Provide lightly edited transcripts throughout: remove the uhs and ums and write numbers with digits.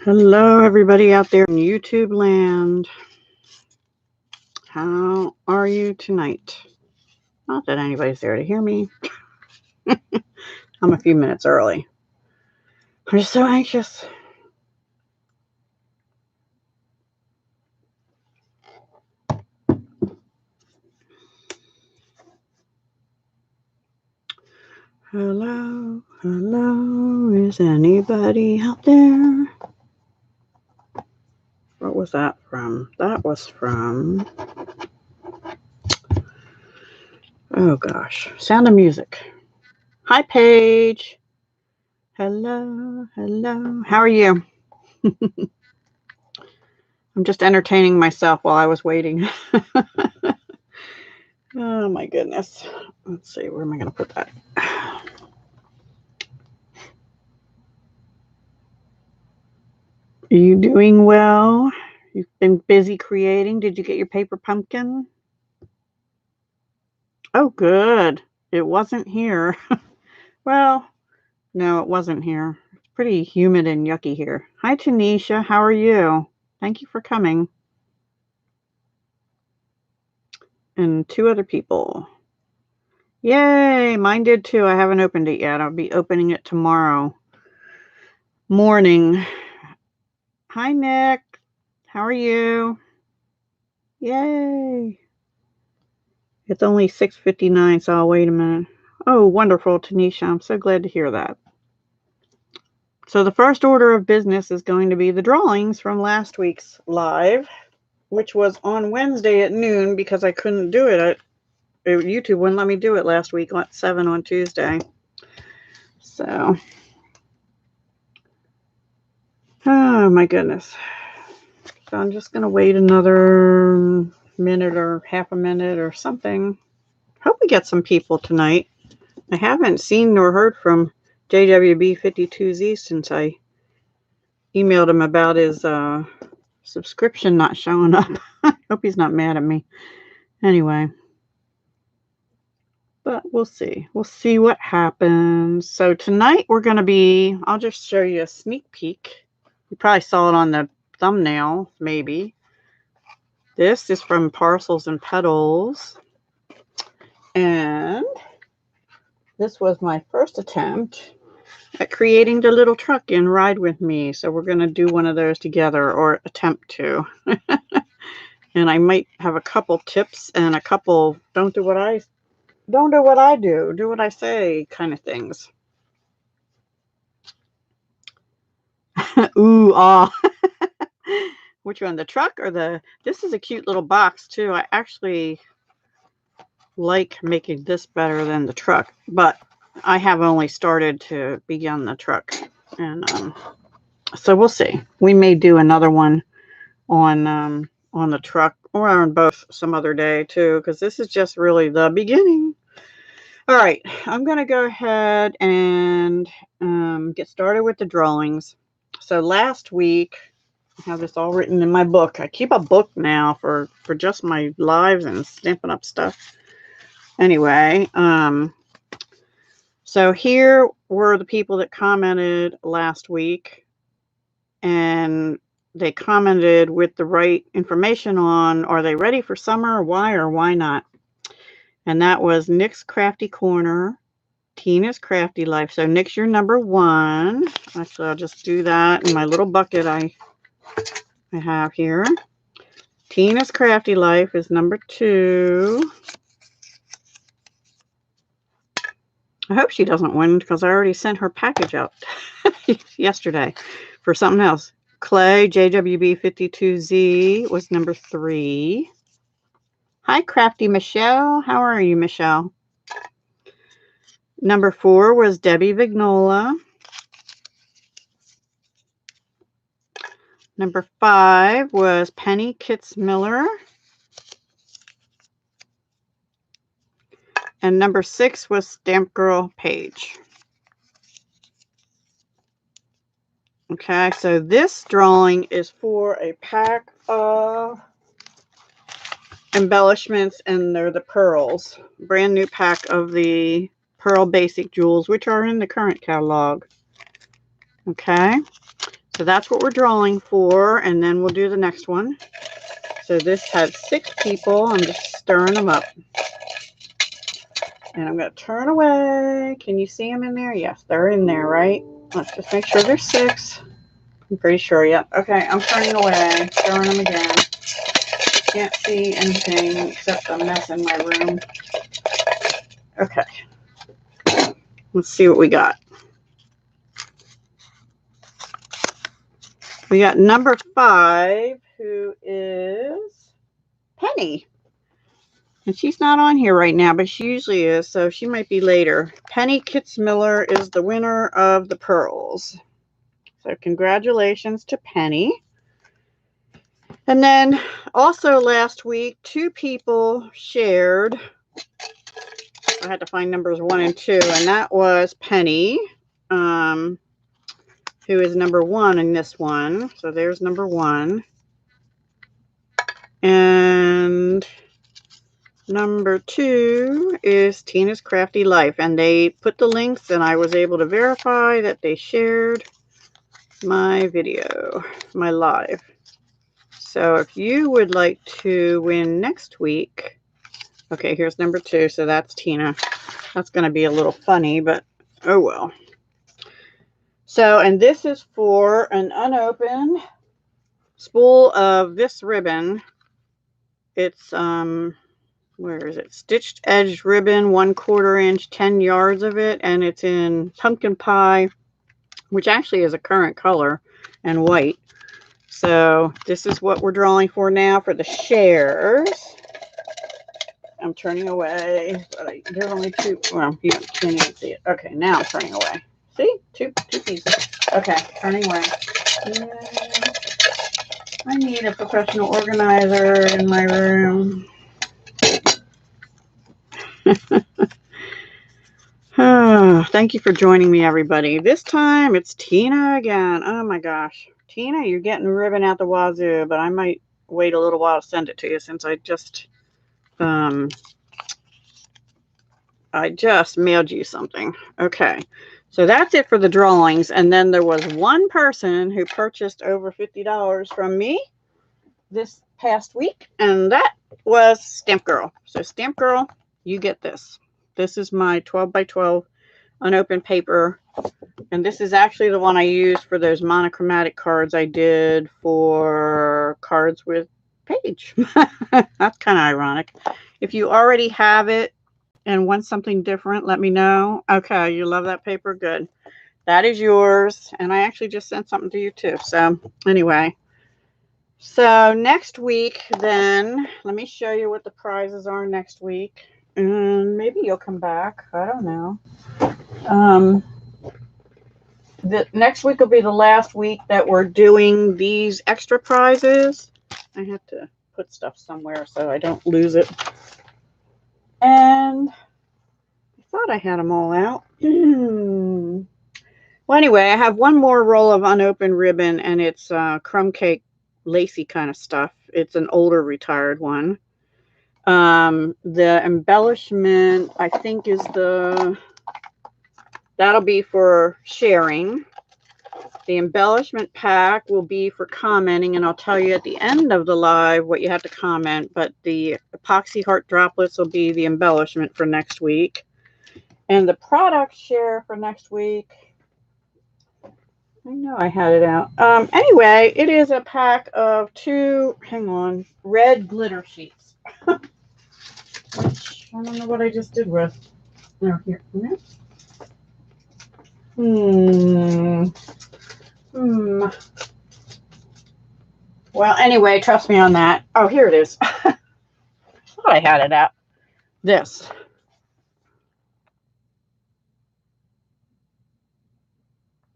Hello, everybody out there in YouTube land. How are you tonight? Not that anybody's there to hear me. I'm a few minutes early. I'm just so anxious. Hello, hello, is anybody out there? What was that from? That was from, oh gosh, Sound of Music. Hi, Paige. Hello, hello. How are you? I'm just entertaining myself while I was waiting. Oh my goodness. Let's see, where am I going to put that? Are you doing well? You've been busy creating. Did you get your paper pumpkin? Oh, good. It wasn't here. Well, no, it wasn't here. It's pretty humid and yucky here. Hi, Tanisha. How are you? Thank you for coming. And 2 other people. Yay, mine did too. I haven't opened it yet. I'll be opening it tomorrow morning. Hi, Nick. How are you? Yay. It's only 6:59, so I'll wait a minute. Oh, wonderful, Tanisha. I'm so glad to hear that. So the first order of business is going to be the drawings from last week's live, which was on Wednesday at noon because I couldn't do it. YouTube wouldn't let me do it last week at 7 on Tuesday. So, oh my goodness. So I'm just going to wait another minute or half a minute or something. Hope we get some people tonight. I haven't seen nor heard from JWB52Z since I emailed him about his subscription not showing up. I hope he's not mad at me. Anyway. But we'll see. We'll see what happens. So tonight we're going to be, I'll just show you a sneak peek. You probably saw it on the thumbnail, maybe. This is from Parcels Petals. And this was my first attempt at creating the little truck in Ride With Me. So we're going to do one of those together, or attempt to. And I might have a couple tips and a couple don't do what I do, do what I say kind of things. Ooh, ah. Which one, the truck or the, this is a cute little box too. I actually like making this better than the truck, but I have only started to begin the truck. And so we'll see. We may do another one on the truck or on both some other day too, because this is just really the beginning. All right, I'm going to go ahead and get started with the drawings. So last week, I have this all written in my book. I keep a book now for just my lives and stamping up stuff. Anyway, so here were the people that commented last week, and they commented with the right information on, are they ready for summer? Why or why not? And that was Nick's Crafty Corner, Tina's Crafty Life. So Nick's your number 1. Actually, I'll just do that in my little bucket I have here. Tina's Crafty Life is number 2. I hope she doesn't win because I already sent her package out yesterday for something else. Clay JWB52Z was number 3. Hi, Crafty Michelle. How are you, Michelle? Number 4 was Debbie Vignola. Number 5 was Penny Kitzmiller. And number 6 was Stamp Girl Page. Okay, so this drawing is for a pack of, embellishments, and they're the pearls. Brand new pack of the Pearl Basic Jewels, which are in the current catalog. Okay, so that's what we're drawing for, and then we'll do the next one. So this has 6 people. I'm just stirring them up. And I'm going to turn away. Can you see them in there? Yes, they're in there, right? Let's just make sure there's 6. I'm pretty sure, yep. Okay, I'm turning away, stirring them again. Can't see anything except a mess in my room. Okay. Let's see what we got. We got number 5, who is Penny. And she's not on here right now, but she usually is, so she might be later. Penny Kitzmiller is the winner of the pearls. So congratulations to Penny. And then also last week, 2 people shared. I had to find numbers 1 and 2, and that was Penny, who is number 1 in this one. So there's number 1. And number 2 is Tina's Crafty Life, and they put the links, and I was able to verify that they shared my video, my live. So if you would like to win next week, okay, here's number 2, so that's Tina. That's going to be a little funny, but oh well. So, and this is for an unopened spool of this ribbon. It's, where is it? Stitched edge ribbon, 1/4 inch, 10 yards of it, and it's in pumpkin pie, which actually is a current color, and white. So this is what we're drawing for now for the shares. I'm turning away, but there's only 2. Well, you can't even see it. Okay, now I'm turning away. See? Two pieces. Okay, turning away. I need a professional organizer in my room. Thank you for joining me, everybody. This time it's Tina again. Oh my gosh. Tina, you're getting ribbon out the wazoo, but I might wait a little while to send it to you since I just mailed you something. Okay. So that's it for the drawings. And then there was one person who purchased over $50 from me this past week, and that was Stamp Girl. So Stamp Girl, you get this. This is my 12 by 12 unopened paper, and this is actually the one I used for those monochromatic cards I did for cards with Paige. That's kind of ironic. If you already have it and want something different, let me know. Okay, you love that paper? Good. That is yours, and I actually just sent something to you too. So anyway, so next week then, let me show you what the prizes are next week. And maybe you'll come back. I don't know. The next week will be the last week that we're doing these extra prizes. I have to put stuff somewhere so I don't lose it. And I thought I had them all out. Well, anyway, I have one more roll of unopened ribbon, and it's crumb cake lacy kind of stuff. It's an older retired one. The embellishment, I think, is that'll be for sharing. The embellishment pack will be for commenting, and I'll tell you at the end of the live what you have to comment, but the epoxy heart droplets will be the embellishment for next week. And the product share for next week, I know I had it out. Anyway, it is a pack of 2, hang on, red glitter sheets. Which I don't know what I just did with. No, here. Well, anyway, trust me on that. Oh, here it is. I thought I had it out. This.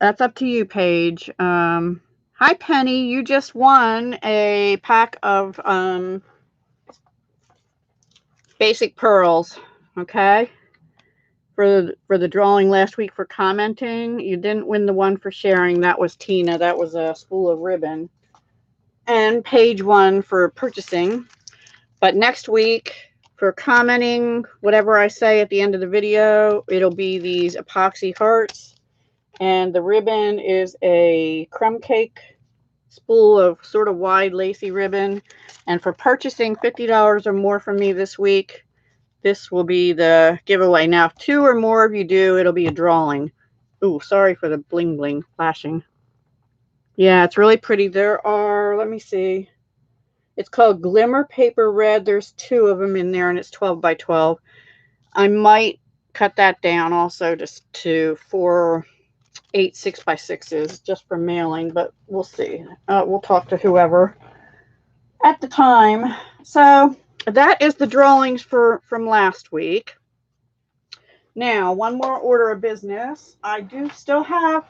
That's up to you, Paige. Hi, Penny. You just won a pack of basic pearls. Okay. For the drawing last week for commenting. You didn't win the one for sharing. That was Tina. That was a spool of ribbon. And Paige won for purchasing. But next week, for commenting whatever I say at the end of the video, it'll be these epoxy hearts. And the ribbon is a crumb cake spool of sort of wide lacy ribbon. And for purchasing $50 or more from me this week, this will be the giveaway. Now, if 2 or more of you do, it'll be a drawing. Ooh, sorry for the bling bling flashing. Yeah, it's really pretty. There are, let me see. It's called Glimmer Paper Red. There's 2 of them in there, and it's 12 by 12. I might cut that down also just to 8 6x6s just for mailing, but we'll see. We'll talk to whoever at the time. So that is the drawings from last week. Now, one more order of business. I do still have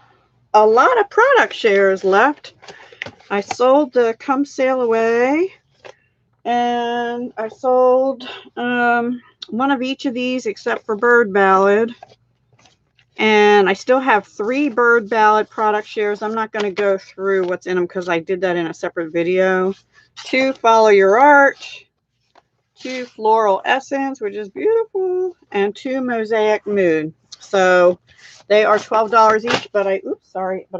a lot of product shares left. I sold the Come Sail Away, and I sold one of each of these except for Bird Ballad. And I still have 3 Bird Ballad product shares. I'm not going to go through what's in them because I did that in a separate video. 2 Follow Your Art, 2 Floral Essence, which is beautiful, and 2 Mosaic Mood. So they are $12 each, but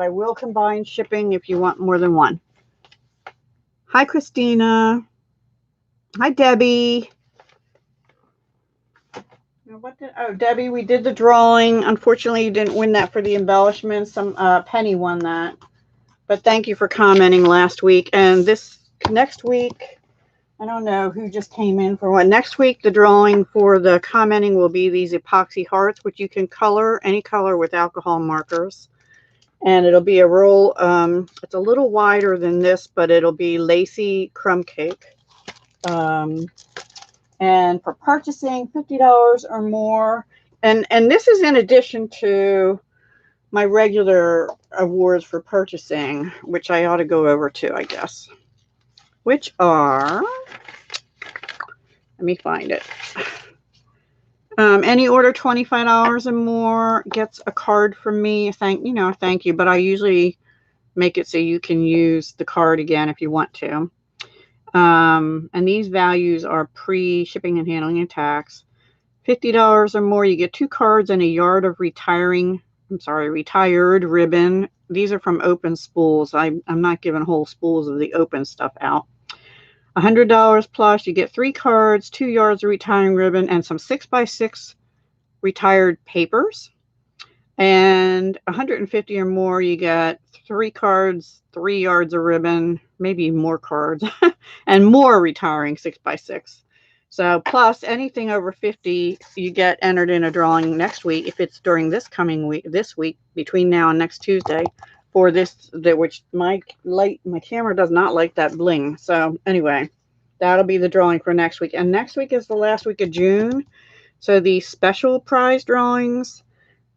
I will combine shipping if you want more than one. Hi, Christina. Hi, Debbie. Debbie, we did the drawing. Unfortunately, you didn't win that for the embellishments. Penny won that. But thank you for commenting last week. And this next week, I don't know who just came in for what. Next week, the drawing for the commenting will be these epoxy hearts, which you can color any color with alcohol markers. And it'll be a roll. It's a little wider than this, but it'll be lacy crumb cake. And for purchasing $50 or more, and this is in addition to my regular awards for purchasing, which I ought to go over too, I guess, which are, let me find it. Any order $25 or more gets a card from me. Thank you, but I usually make it so you can use the card again if you want to. And these values are pre-shipping and handling and tax. $50 or more, you get 2 cards and a yard of retired ribbon. These are from open spools. I'm not giving whole spools of the open stuff out. $100 plus, you get 3 cards, 2 yards of retiring ribbon, and some 6x6 retired papers. And $150 or more, you get 3 cards, 3 yards of ribbon, maybe more cards, and more retiring 6x6. So plus anything over 50, you get entered in a drawing next week if it's during this week, between now and next Tuesday, for which my camera does not like that bling. So anyway, that'll be the drawing for next week. And next week is the last week of June. So the special prize drawings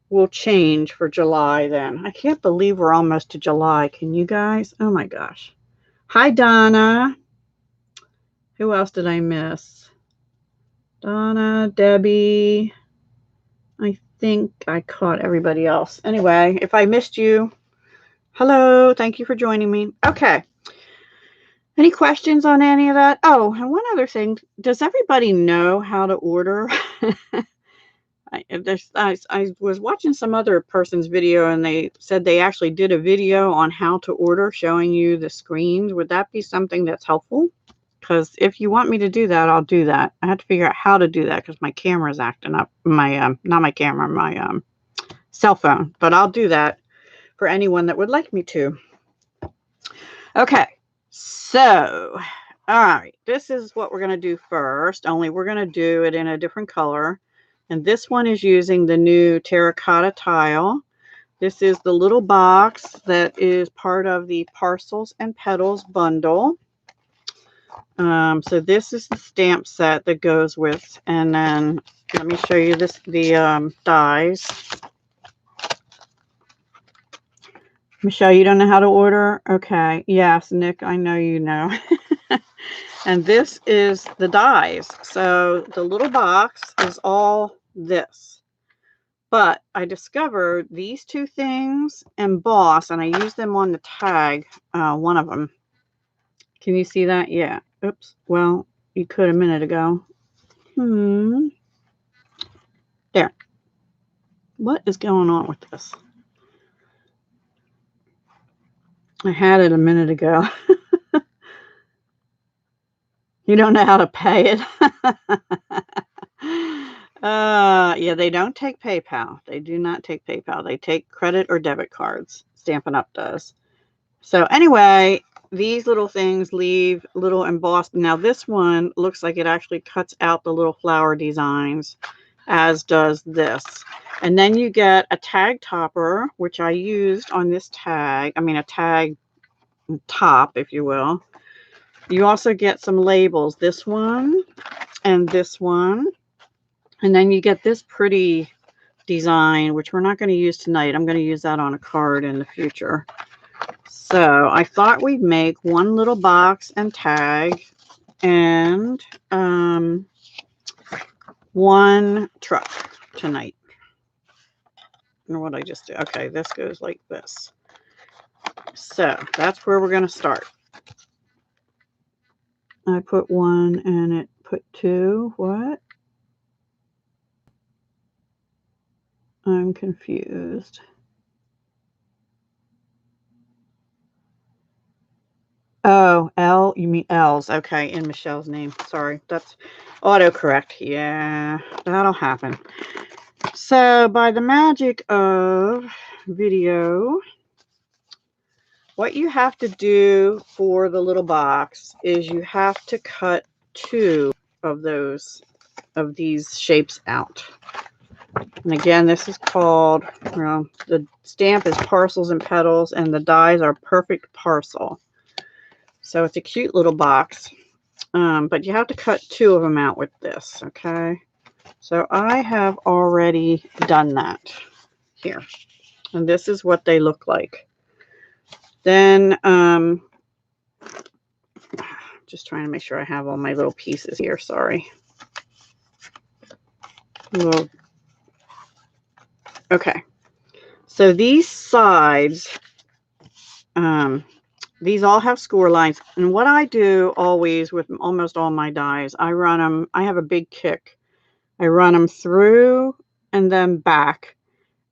will change for July then. I can't believe we're almost to July. Can you guys? Oh my gosh. Hi, Donna. Who else did I miss? Donna, Debbie. I think I caught everybody else. Anyway, if I missed you, hello. Thank you for joining me. Okay. Any questions on any of that? Oh, and one other thing. Does everybody know how to order? I was watching some other person's video, and they said they actually did a video on how to order, showing you the screens. Would that be something that's helpful? Because if you want me to do that, I'll do that. I have to figure out how to do that because my camera's acting up. Not my camera, my cell phone. But I'll do that for anyone that would like me to. Okay, so, all right. This is what we're going to do first, only we're going to do it in a different color. And this one is using the new terracotta tile. This is the little box that is part of the Parcels and Petals bundle. So this is the stamp set that goes with, and then let me show you the dies. Michelle, you don't know how to order? Okay. Yes, Nick, I know you know. And this is the dies. So the little box is all this. But I discovered these 2 things emboss, and I used them on the tag, one of them. Can you see that? Yeah. Oops. Well, You could a minute ago. There. What is going on with this? I had it a minute ago. You don't know how to pay it. Yeah, they don't take PayPal. They do not take PayPal. They take credit or debit cards. Stampin' Up does. So anyway, these little things leave little embossed. Now this one looks like it actually cuts out the little flower designs, as does this. And then you get a tag topper, which I used on this tag. I mean, a tag top, if you will. You also get some labels, this one and this one. And then you get this pretty design, which we're not going to use tonight. I'm going to use that on a card in the future. So I thought we'd make one little box and tag and one truck tonight. And what I just did. Okay, this goes like this. So that's where we're going to start. I put one and it put two. What? I'm confused. Oh, L, you mean L's. Okay, in Michelle's name. Sorry, that's autocorrect. Yeah, that'll happen. So by the magic of video, what you have to do for the little box is you have to cut two of these shapes out. And again, this is called, well, the stamp is Parcels and Petals, and the dies are Perfect Parcel. So it's a cute little box, but you have to cut two of them out with this, okay? So I have already done that here, and this is what they look like. Then, just trying to make sure I have all my little pieces here, sorry. Okay, so these sides, these all have score lines, and what I do always with almost all my dies, I run them, I have a big kick. I run them through and then back,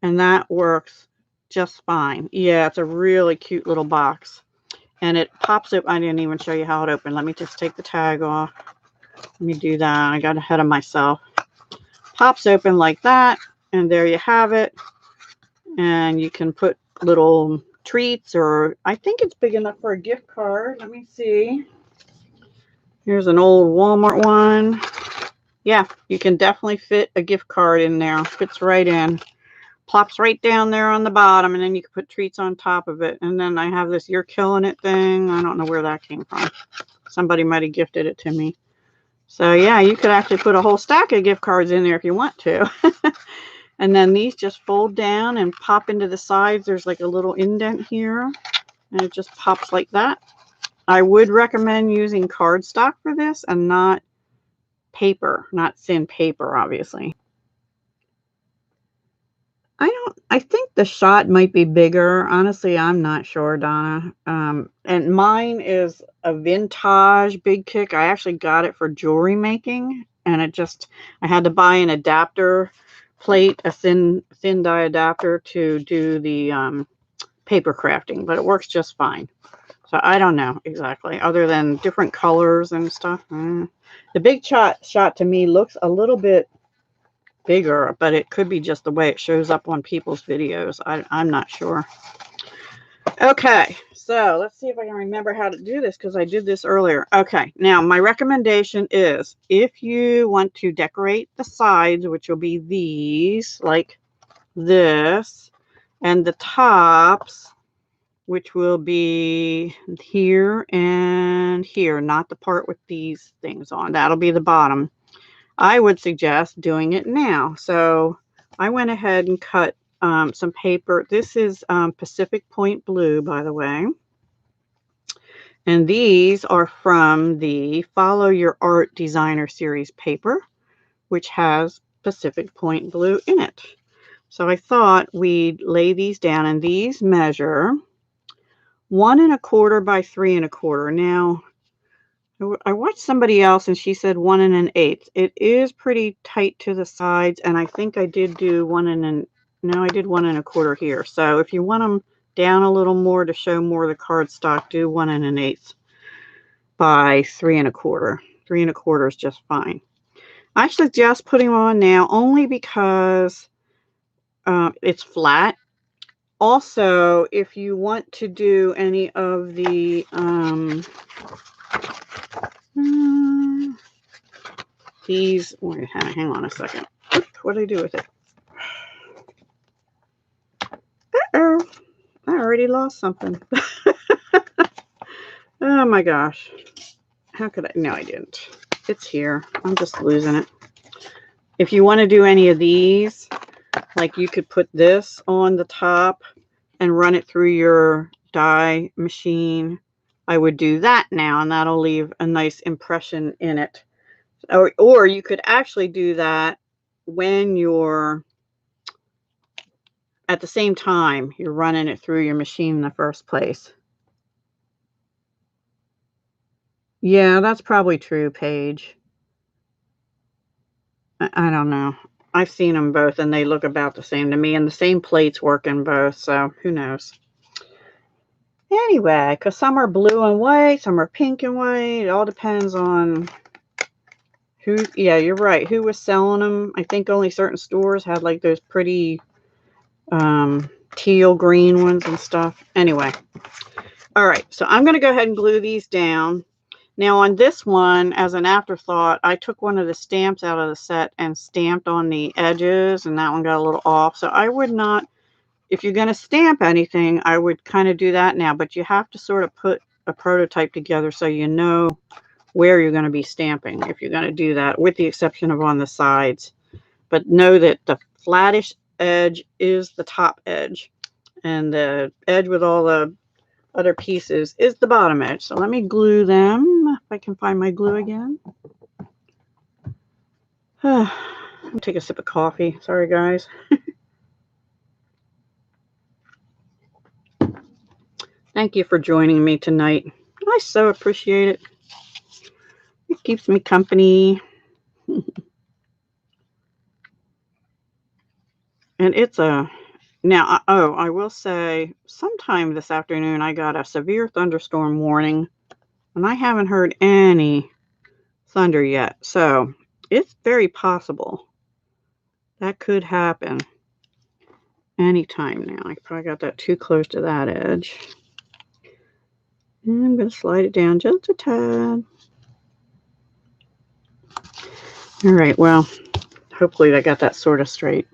and that works just fine. Yeah, it's a really cute little box, and it pops up. I didn't even show you how it opened. Let me just take the tag off. Let me do that. I got ahead of myself. Pops open like that, and there you have it. And you can put little treats, or I think it's big enough for a gift card. Let me see. Here's an old Walmart one. Yeah, you can definitely fit a gift card in there. Fits right in. Plops right down there on the bottom, and then you can put treats on top of it. And then I have this You're Killing It thing. I don't know where that came from. Somebody might have gifted it to me. So yeah, you could actually put a whole stack of gift cards in there if you want to. And then these just fold down and pop into the sides. There's like a little indent here, and it just pops like that. I would recommend using cardstock for this and not paper, not thin paper, obviously. I think the shot might be bigger. Honestly, I'm not sure, Donna. And mine is a vintage big kick. I actually got it for jewelry making, and I had to buy an adapter plate, a thin die adapter to do the paper crafting, but it works just fine. So I don't know exactly, other than different colors and stuff. The big shot to me looks a little bit bigger, but it could be just the way it shows up on people's videos. I'm not sure. Okay, so let's see if I can remember how to do this, because I did this earlier. Okay, now my recommendation is, if you want to decorate the sides, which will be these, like this, and the tops, which will be here and here, not the part with these things on. That'll be the bottom. I would suggest doing it now. So I went ahead and cut some paper. This is Pacific Point Blue, by the way. And these are from the Follow Your Art Designer Series paper, which has Pacific Point Blue in it. So I thought we'd lay these down, and these measure 1 1/4 by 3 1/4. Now, I watched somebody else and she said 1 1/8. It is pretty tight to the sides, and I think I did do 1 no, I did 1 1/4 here. So if you want them down a little more to show more of the cardstock, do 1 1/8 by 3 1/4. 3 1/4 is just fine. I suggest putting them on now only because it's flat. Also, if you want to do any of the these, wait, hang on a second. What did I do with it? Uh-oh, I already lost something. Oh my gosh. How could I? No, I didn't. It's here. I'm just losing it. If you want to do any of these, like you could put this on the top and run it through your die machine. I would do that now, and that'll leave a nice impression in it. Or you could actually do that when you're at the same time you're running it through your machine in the first place. Yeah, that's probably true, Paige. I don't know. I've seen them both, and they look about the same to me, and the same plates work in both, so who knows. Anyway, because some are blue and white, some are pink and white. It all depends on who. Yeah, you're right. Who was selling them? I think only certain stores had like those pretty teal green ones and stuff. Anyway, all right. So I'm going to go ahead and glue these down. Now on this one, as an afterthought, I took one of the stamps out of the set and stamped on the edges, and that one got a little off. So I would not, if you're going to stamp anything, I would kind of do that now, but you have to sort of put a prototype together so you know where you're going to be stamping if you're going to do that, with the exception of on the sides. But know that the flattish edge is the top edge, and the edge with all the other pieces is the bottom edge. So let me glue them, if I can find my glue again. I'm gonna take a sip of coffee. Sorry, guys. Thank you for joining me tonight. I so appreciate it. It keeps me company. And it's a... Now, I will say, sometime this afternoon, I got a severe thunderstorm warning, and I haven't heard any thunder yet. So it's very possible that could happen anytime now. I probably got that too close to that edge. And I'm going to slide it down just a tad. All right, well, hopefully I got that sort of straight.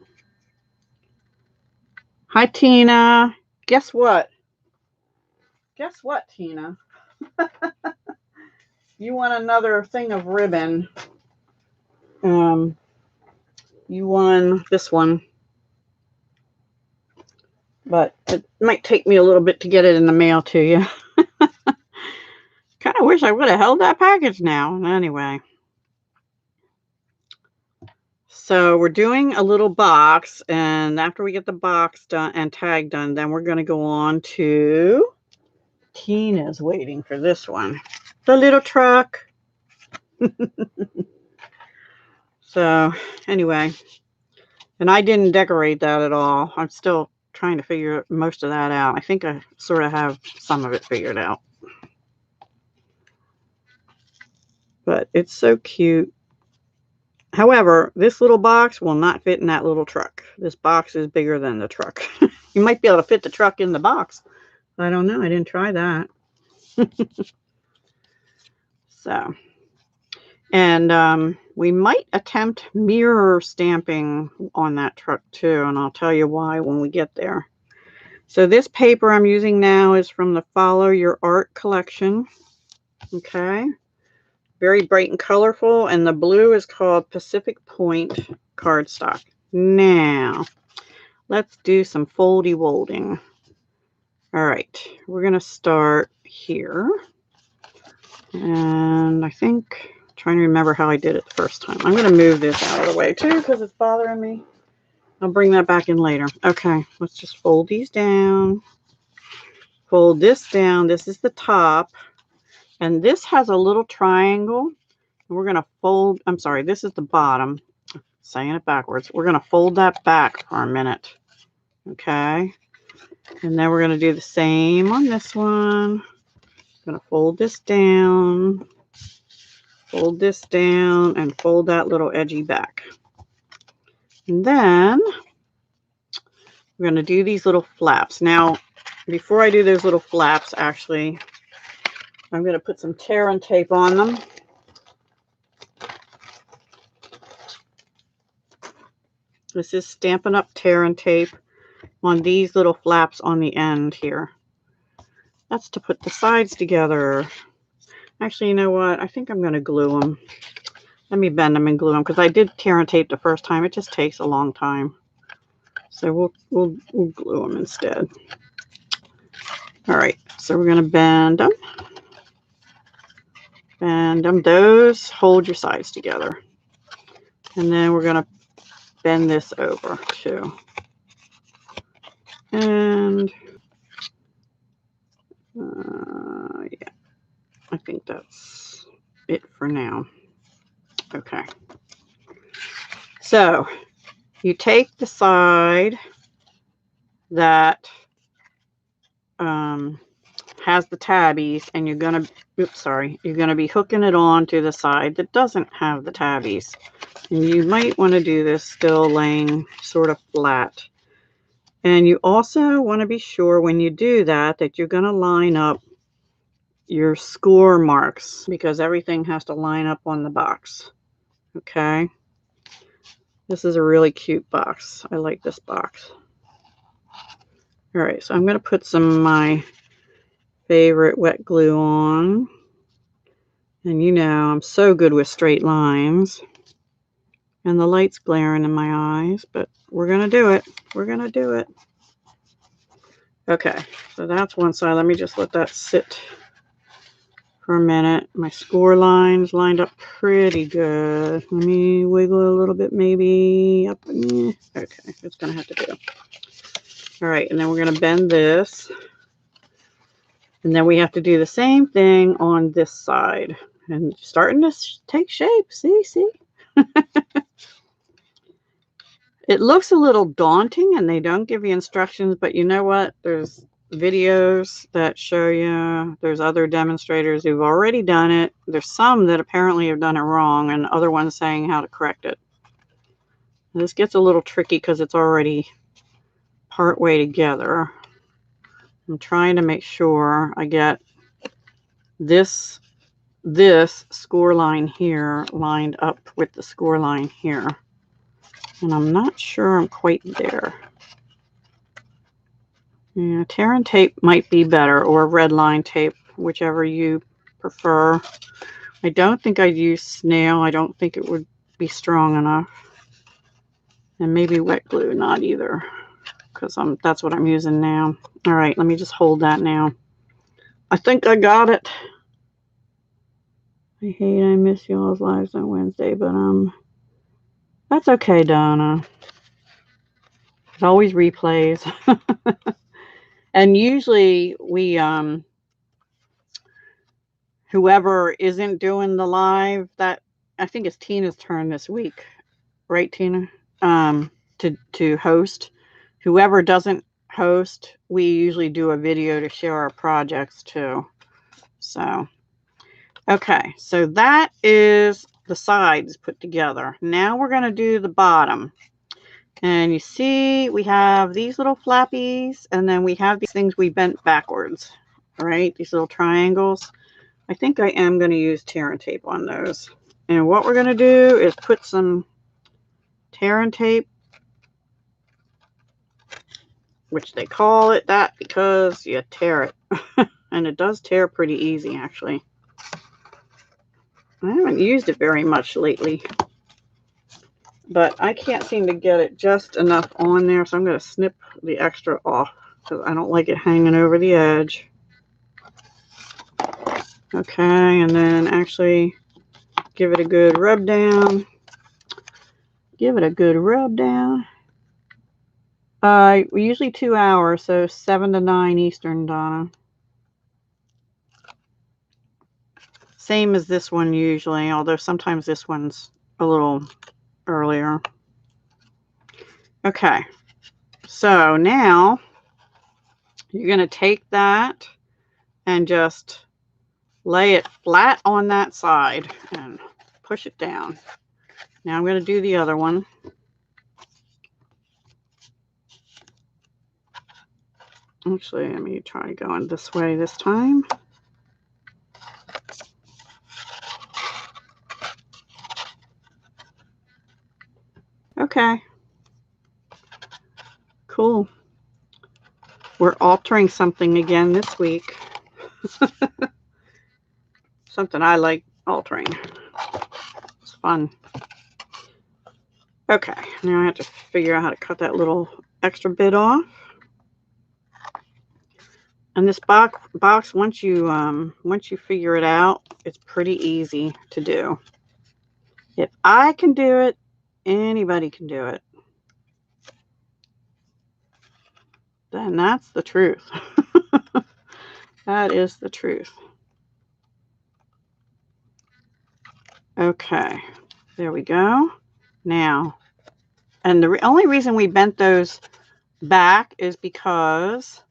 Hi, Tina. Guess what? Guess what, Tina? You want another thing of ribbon. You won this one. But it might take me a little bit to get it in the mail to you. Kind of wish I would have held that package now. Anyway. So we're doing a little box, and after we get the box done and tag done, then we're going to go on to... Tina's waiting for this one. The little truck. So anyway, and I didn't decorate that at all. I'm still trying to figure most of that out. I think I sort of have some of it figured out. But it's so cute. However, this little box will not fit in that little truck. This box is bigger than the truck. You might be able to fit the truck in the box. I don't know. I didn't try that. So, and we might attempt mirror stamping on that truck too, and I'll tell you why when we get there. So this paper I'm using now is from the Follow Your Art collection. Okay. Very bright and colorful, and the blue is called Pacific Point cardstock. Now, let's do some foldy wolding. All right, we're going to start here. And I think, I'm trying to remember how I did it the first time. I'm going to move this out of the way too because it's bothering me. I'll bring that back in later. Okay, let's just fold these down. Fold this down. This is the top. And this has a little triangle. We're going to fold, I'm sorry, this is the bottom. Saying it backwards. We're going to fold that back for a minute. Okay. And then we're going to do the same on this one. I'm going to fold this down, and fold that little edgy back. And then we're going to do these little flaps. Now, before I do those little flaps, actually, I'm going to put some tear and tape on them. This is Stampin' Up! Tear and tape on these little flaps on the end here. That's to put the sides together. Actually, you know what? I think I'm going to glue them. Let me bend them and glue them because I did tear and tape the first time. It just takes a long time. So we'll glue them instead. All right. So we're going to bend them. Bend them. Those hold your sides together. And then we're going to bend this over too. And yeah, I think that's it for now. Okay. So you take the side that has the tabbies, and you're gonna be hooking it on to the side that doesn't have the tabbies. And you might want to do this still laying sort of flat. And you also want to be sure when you do that you're going to line up your score marks, because everything has to line up on the box. Okay. This is a really cute box. I like this box. All right, so I'm going to put some of my favorite wet glue on. And you know, I'm so good with straight lines. And the light's glaring in my eyes, but we're going to do it. We're going to do it. Okay, so that's one side. Let me just let that sit for a minute. My score lines lined up pretty good. Let me wiggle a little bit, maybe up. Okay, it's going to have to do. All right, and then we're going to bend this. And then we have to do the same thing on this side. And starting to take shape. See? It looks a little daunting, and they don't give you instructions, but you know what? There's videos that show you. There's other demonstrators who've already done it. There's some that apparently have done it wrong, and other ones saying how to correct it. This gets a little tricky because it's already part way together. I'm trying to make sure I get this score line here lined up with the score line here. And I'm not sure I'm quite there. Yeah, tear and tape might be better, or red line tape, whichever you prefer. I don't think I'd use snail. I don't think it would be strong enough. And maybe wet glue, not either, because that's what I'm using now. All right, let me just hold that now. I think I got it. I hate I miss y'all's lives on Wednesday, but that's okay, Donna. It always replays. And usually we whoever isn't doing the live, that I think it's Tina's turn this week, right, Tina? To host. Whoever doesn't host, we usually do a video to share our projects too. So okay, so that is the sides put together. Now we're going to do the bottom. And you see we have these little flappies, and then we have these things we bent backwards, right? These little triangles. I think I am going to use tear and tape on those. And what we're going to do is put some tear and tape, which they call it that because you tear it. And it does tear pretty easy, actually. I haven't used it very much lately, but I can't seem to get it just enough on there, so I'm going to snip the extra off because I don't like it hanging over the edge. Okay, and then actually give it a good rub down. Give it a good rub down. Usually 2 hours, so 7 to 9 Eastern, Donna. same as this one usually, although sometimes this one's a little earlier. Okay, so now you're going to take that and just lay it flat on that side and push it down. Now I'm going to do the other one. Actually, let me try going this way this time. Okay. Cool. We're altering something again this week. Something I like altering. It's fun. Okay, now I have to figure out how to cut that little extra bit off. And this box, once you figure it out, it's pretty easy to do. If I can do it, anybody can do it. Then that's the truth. That is the truth. Okay, there we go. Now, and the only reason we bent those back is because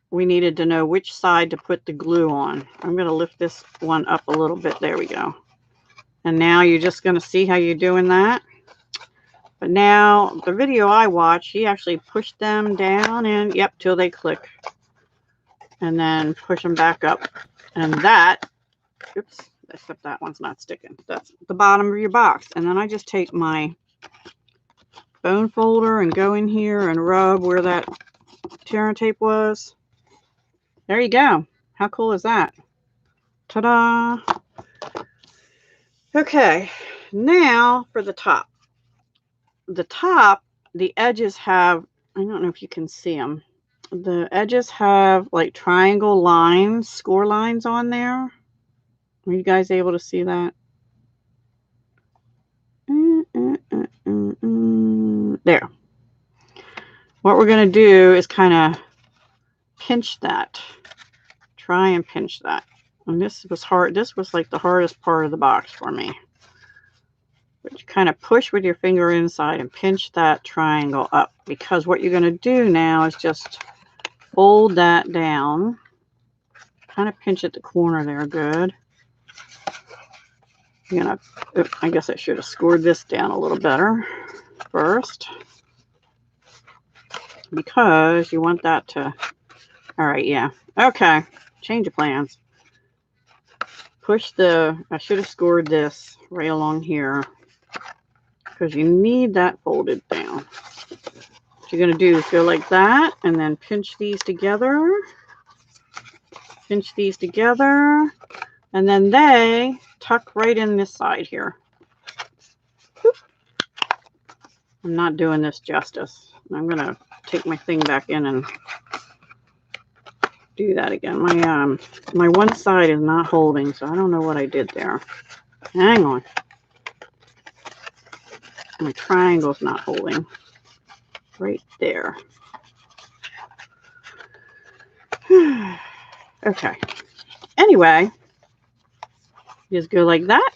we needed to know which side to put the glue on. I'm going to lift this one up a little bit. There we go. And now you're just going to see how you're doing that. But now the video I watched, he actually pushed them down and yep, till they click. And then push them back up. And that, oops, except that one's not sticking. That's the bottom of your box. And then I just take my bone folder and go in here and rub where that tearing tape was. There you go. How cool is that? Ta-da! Okay, now for the top. The top, the edges have, I don't know if you can see them. The edges have like triangle lines, score lines on there. Are you guys able to see that? There. What we're going to do is kind of pinch that. Try and pinch that. And this was hard. This was like the hardest part of the box for me. But you kind of push with your finger inside and pinch that triangle up. Because what you're going to do now is just fold that down. Kind of pinch at the corner there good. You're going to, I guess I should have scored this down a little better first. Because you want that to, all right, yeah. Okay, change of plans. Push the, I should have scored this right along here. Because you need that folded down. What you're going to do is go like that and then pinch these together. Pinch these together. And then they tuck right in this side here. Boop. I'm not doing this justice. I'm going to take my thing back in and do that again. My one side is not holding, so I don't know what I did there. Hang on. My triangle's not holding. Right there. Okay. Anyway, just go like that.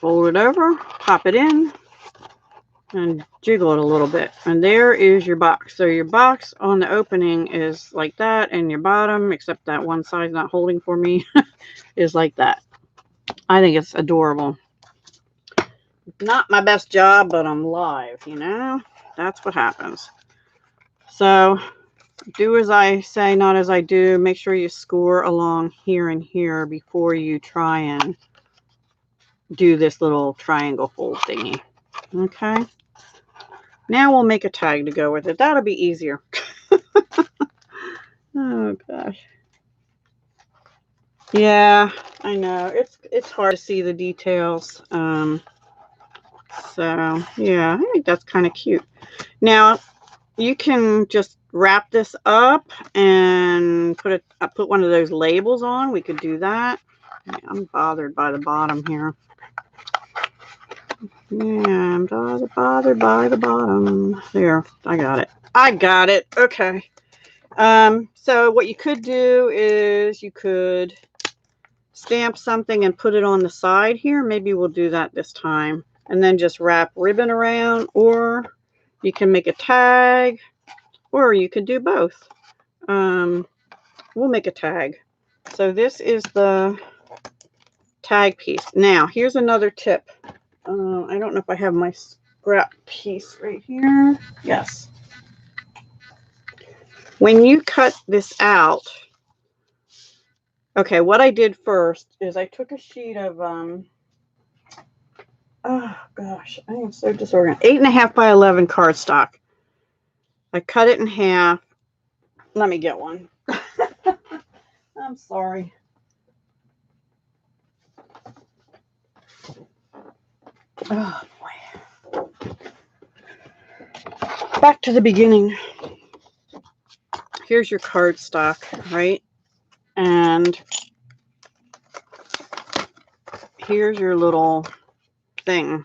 Fold it over, pop it in, and jiggle it a little bit. And there is your box. So your box on the opening is like that, and your bottom, except that one side's not holding for me, is like that. I think it's adorable. Not my best job, but I'm live, you know? That's what happens. So do as I say, not as I do. Make sure you score along here and here before you try and do this little triangle fold thingy. Okay? Now we'll make a tag to go with it. That'll be easier. Oh, gosh. Yeah, I know. It's hard to see the details. So, yeah, I think that's kind of cute. Now, you can just wrap this up and put one of those labels on. We could do that. I'm bothered by the bottom here. Yeah, I'm bothered by the bottom. There, I got it. I got it. Okay. So what you could do is you could stamp something and put it on the side here. Maybe we'll do that this time. And then just wrap ribbon around, or you can make a tag, or you could do both. We'll make a tag. So this is the tag piece. Now, here's another tip. I don't know if I have my scrap piece right here. Yes. When you cut this out, okay, what I did first is I took a sheet of, oh gosh, I am so disorganized. 8.5 by 11 cardstock. I cut it in half. Let me get one. I'm sorry. Oh boy. Back to the beginning. Here's your cardstock, right? And here's your little thing.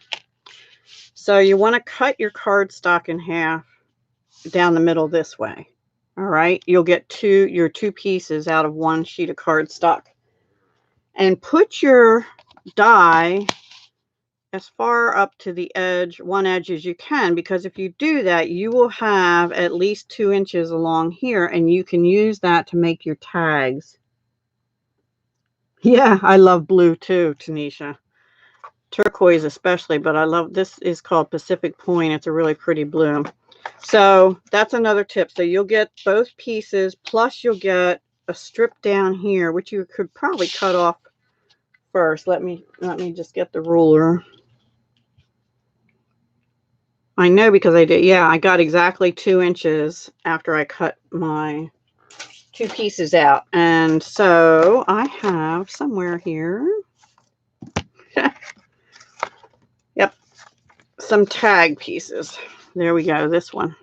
So you want to cut your cardstock in half down the middle this way. All right, you'll get your two pieces out of one sheet of cardstock. And put your die as far up to the edge, one edge as you can, because if you do that, you will have at least 2 inches along here, and you can use that to make your tags. Yeah, I love blue too, Tanisha. Turquoise especially, but I love, this is called Pacific Point. It's a really pretty blue. So that's another tip. So you'll get both pieces, plus you'll get a strip down here, which you could probably cut off first. Let me just get the ruler. I know because I did. Yeah, I got exactly 2 inches after I cut my 2 pieces out. And so I have somewhere here, yep, some tag pieces. There we go. This one.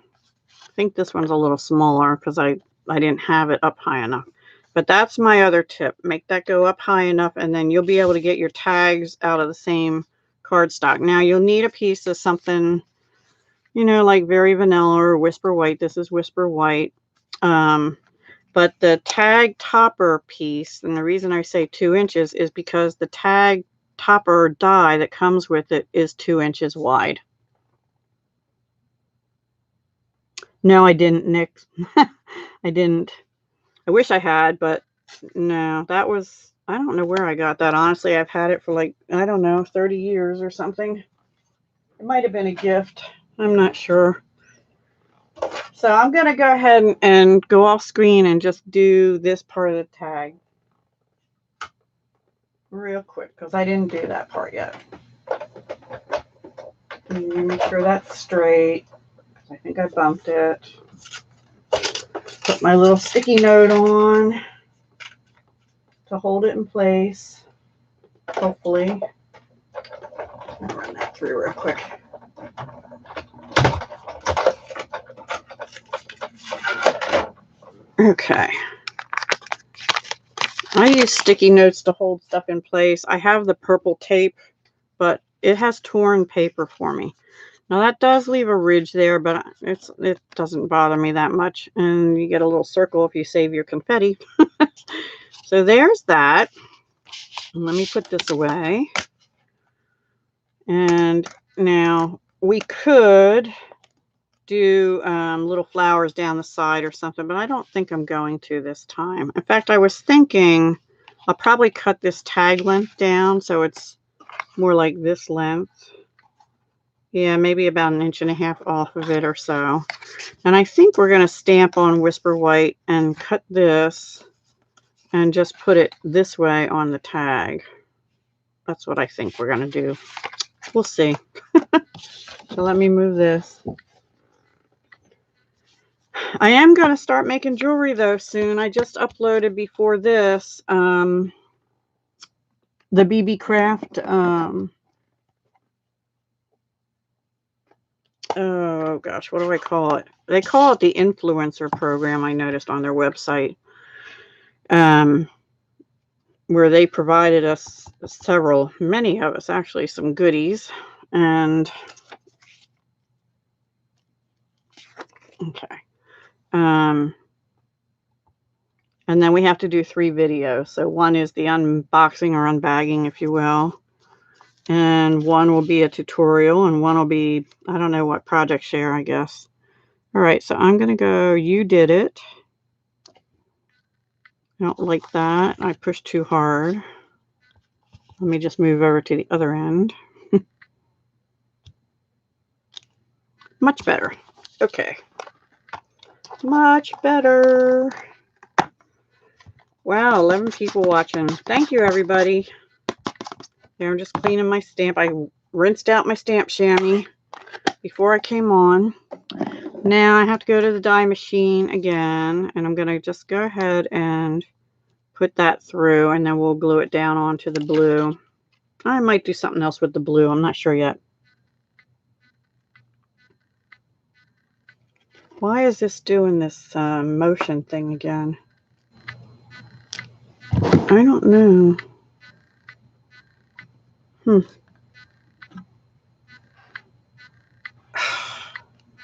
I think this one's a little smaller because I didn't have it up high enough. But that's my other tip. Make that go up high enough, and then you'll be able to get your tags out of the same cardstock. Now, you'll need a piece of something, you know, like very vanilla or Whisper White. This is Whisper White. But the tag topper piece, and the reason I say 2 inches is because the tag topper die that comes with it is 2 inches wide. No, I didn't, Nick. I didn't. I wish I had, but no, that was, I don't know where I got that. Honestly, I've had it for like, I don't know, 30 years or something. It might have been a gift. I'm not sure. So I'm going to go ahead and go off screen and just do this part of the tag real quick because I didn't do that part yet. Make sure that's straight. I think I bumped it. Put my little sticky note on to hold it in place, hopefully. I'll run that through real quick. Okay. I use sticky notes to hold stuff in place. I have the purple tape, but it has torn paper for me. Now that does leave a ridge there, but it doesn't bother me that much. And you get a little circle if you save your confetti. So there's that. Let me put this away. And now we could do little flowers down the side or something, but I don't think I'm going to this time. In fact, I was thinking I'll probably cut this tag length down so it's more like this length. Yeah, maybe about 1.5 inches off of it or so. And I think we're going to stamp on Whisper White and cut this and just put it this way on the tag. That's what I think we're going to do. We'll see. So let me move this. I am going to start making jewelry though soon. I just uploaded before this the BB Craft oh gosh, what do I call it? They call it the influencer program, I noticed on their website, where they provided us many of us actually, some goodies. And okay, And then we have to do 3 videos. So one is the unboxing or unbagging, if you will. And one will be a tutorial, and one will be, I don't know what, project share, I guess. All right, so I'm going to go, you did it. I don't like that. I pushed too hard. Let me just move over to the other end. Much better. Okay. Much better. Wow, 11 people watching. Thank you, everybody. There, I'm just cleaning my stamp. I rinsed out my stamp chamois before I came on. Now I have to go to the die machine again, and I'm going to just go ahead and put that through, and then we'll glue it down onto the blue. I might do something else with the blue. I'm not sure yet. Why is this doing this motion thing again? I don't know. I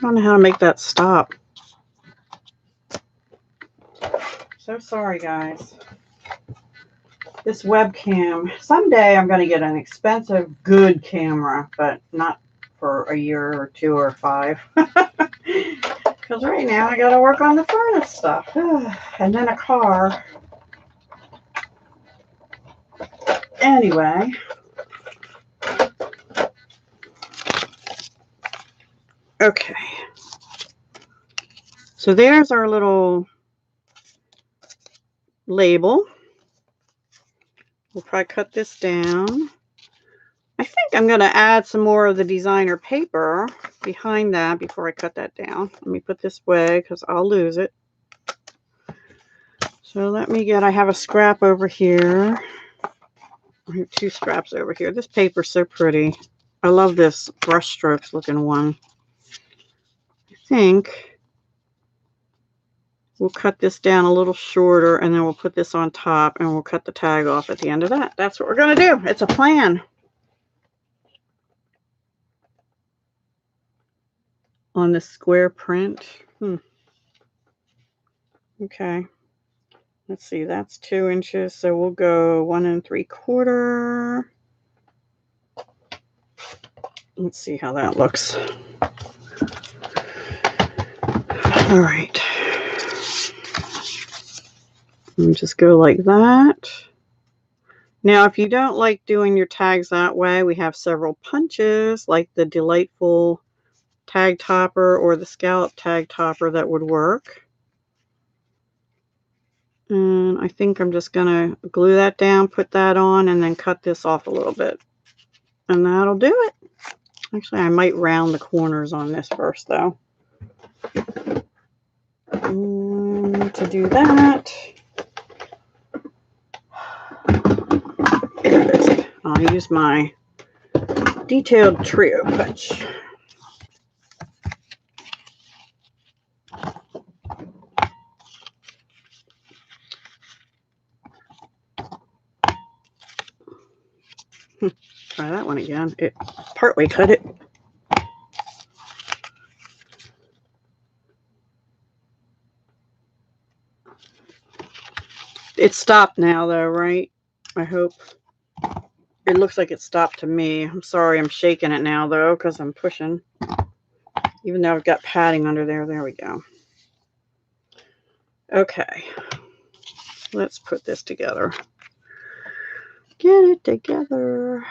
don't know how to make that stop. So sorry, guys. This webcam. Someday I'm going to get an expensive, good camera, but not for a year or 2 or 5. Because right now I got to work on the furnace stuff. And then a car. Anyway. Okay. So there's our little label. We'll probably cut this down. I think I'm going to add some more of the designer paper behind that before I cut that down. Let me put this away because I'll lose it. So let me get, I have a scrap over here. I have 2 scraps over here. This paper's so pretty. I love this brush strokes looking one. I think we'll cut this down a little shorter, and then we'll put this on top, and we'll cut the tag off at the end of that. That's what we're going to do. It's a plan. On the square print. Okay. Let's see, that's 2 inches, so we'll go 1 3/4. Let's see how that looks. All right. And just go like that. Now, if you don't like doing your tags that way, we have several punches, like the Delightful tag topper or the scallop tag topper that would work. And I think I'm just going to glue that down, put that on, and then cut this off a little bit. And that'll do it. Actually, I might round the corners on this first, though. To do that, I'll use my detailed trio punch. Try that one again. It partway cut it. It stopped now, though, right? I hope. It looks like it stopped to me. I'm sorry I'm shaking it now, though, because I'm pushing. Even though I've got padding under there. There we go. Okay. Let's put this together. Get it together.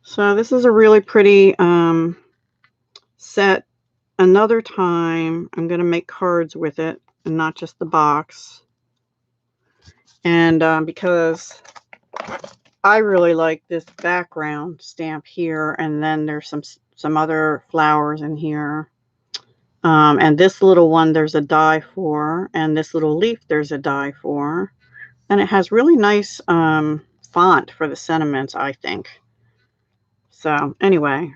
So this is a really pretty set. Another time, I'm going to make cards with it and not just the box. And because I really like this background stamp here, and then there's some other flowers in here. And this little one, there's a die for, and this little leaf, there's a die for. And it has really nice font for the sentiments, I think. So anyway,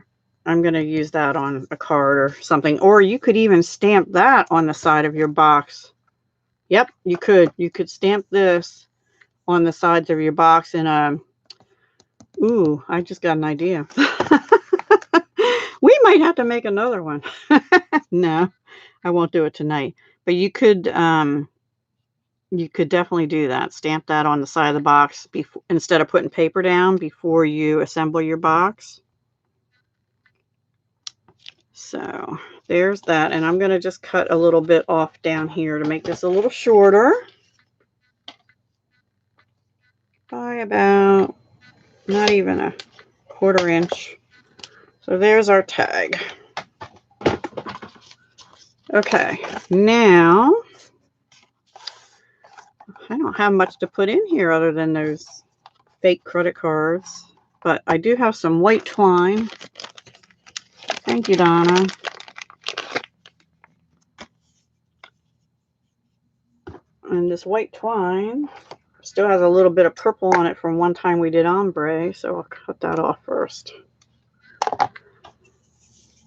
I'm going to use that on a card or something. Or you could even stamp that on the side of your box. Yep, you could. You could stamp this on the sides of your box in a... Ooh, I just got an idea. We might have to make another one. No, I won't do it tonight. But you could definitely do that. Stamp that on the side of the box before, instead of putting paper down before you assemble your box. So there's that. And I'm going to just cut a little bit off down here to make this a little shorter. By about not even a 1/4 inch. So there's our tag. Okay, now I don't have much to put in here other than those fake credit cards, but I do have some white twine. Thank you, Donna. And this white twine still has a little bit of purple on it from one time we did ombre, so I'll cut that off first.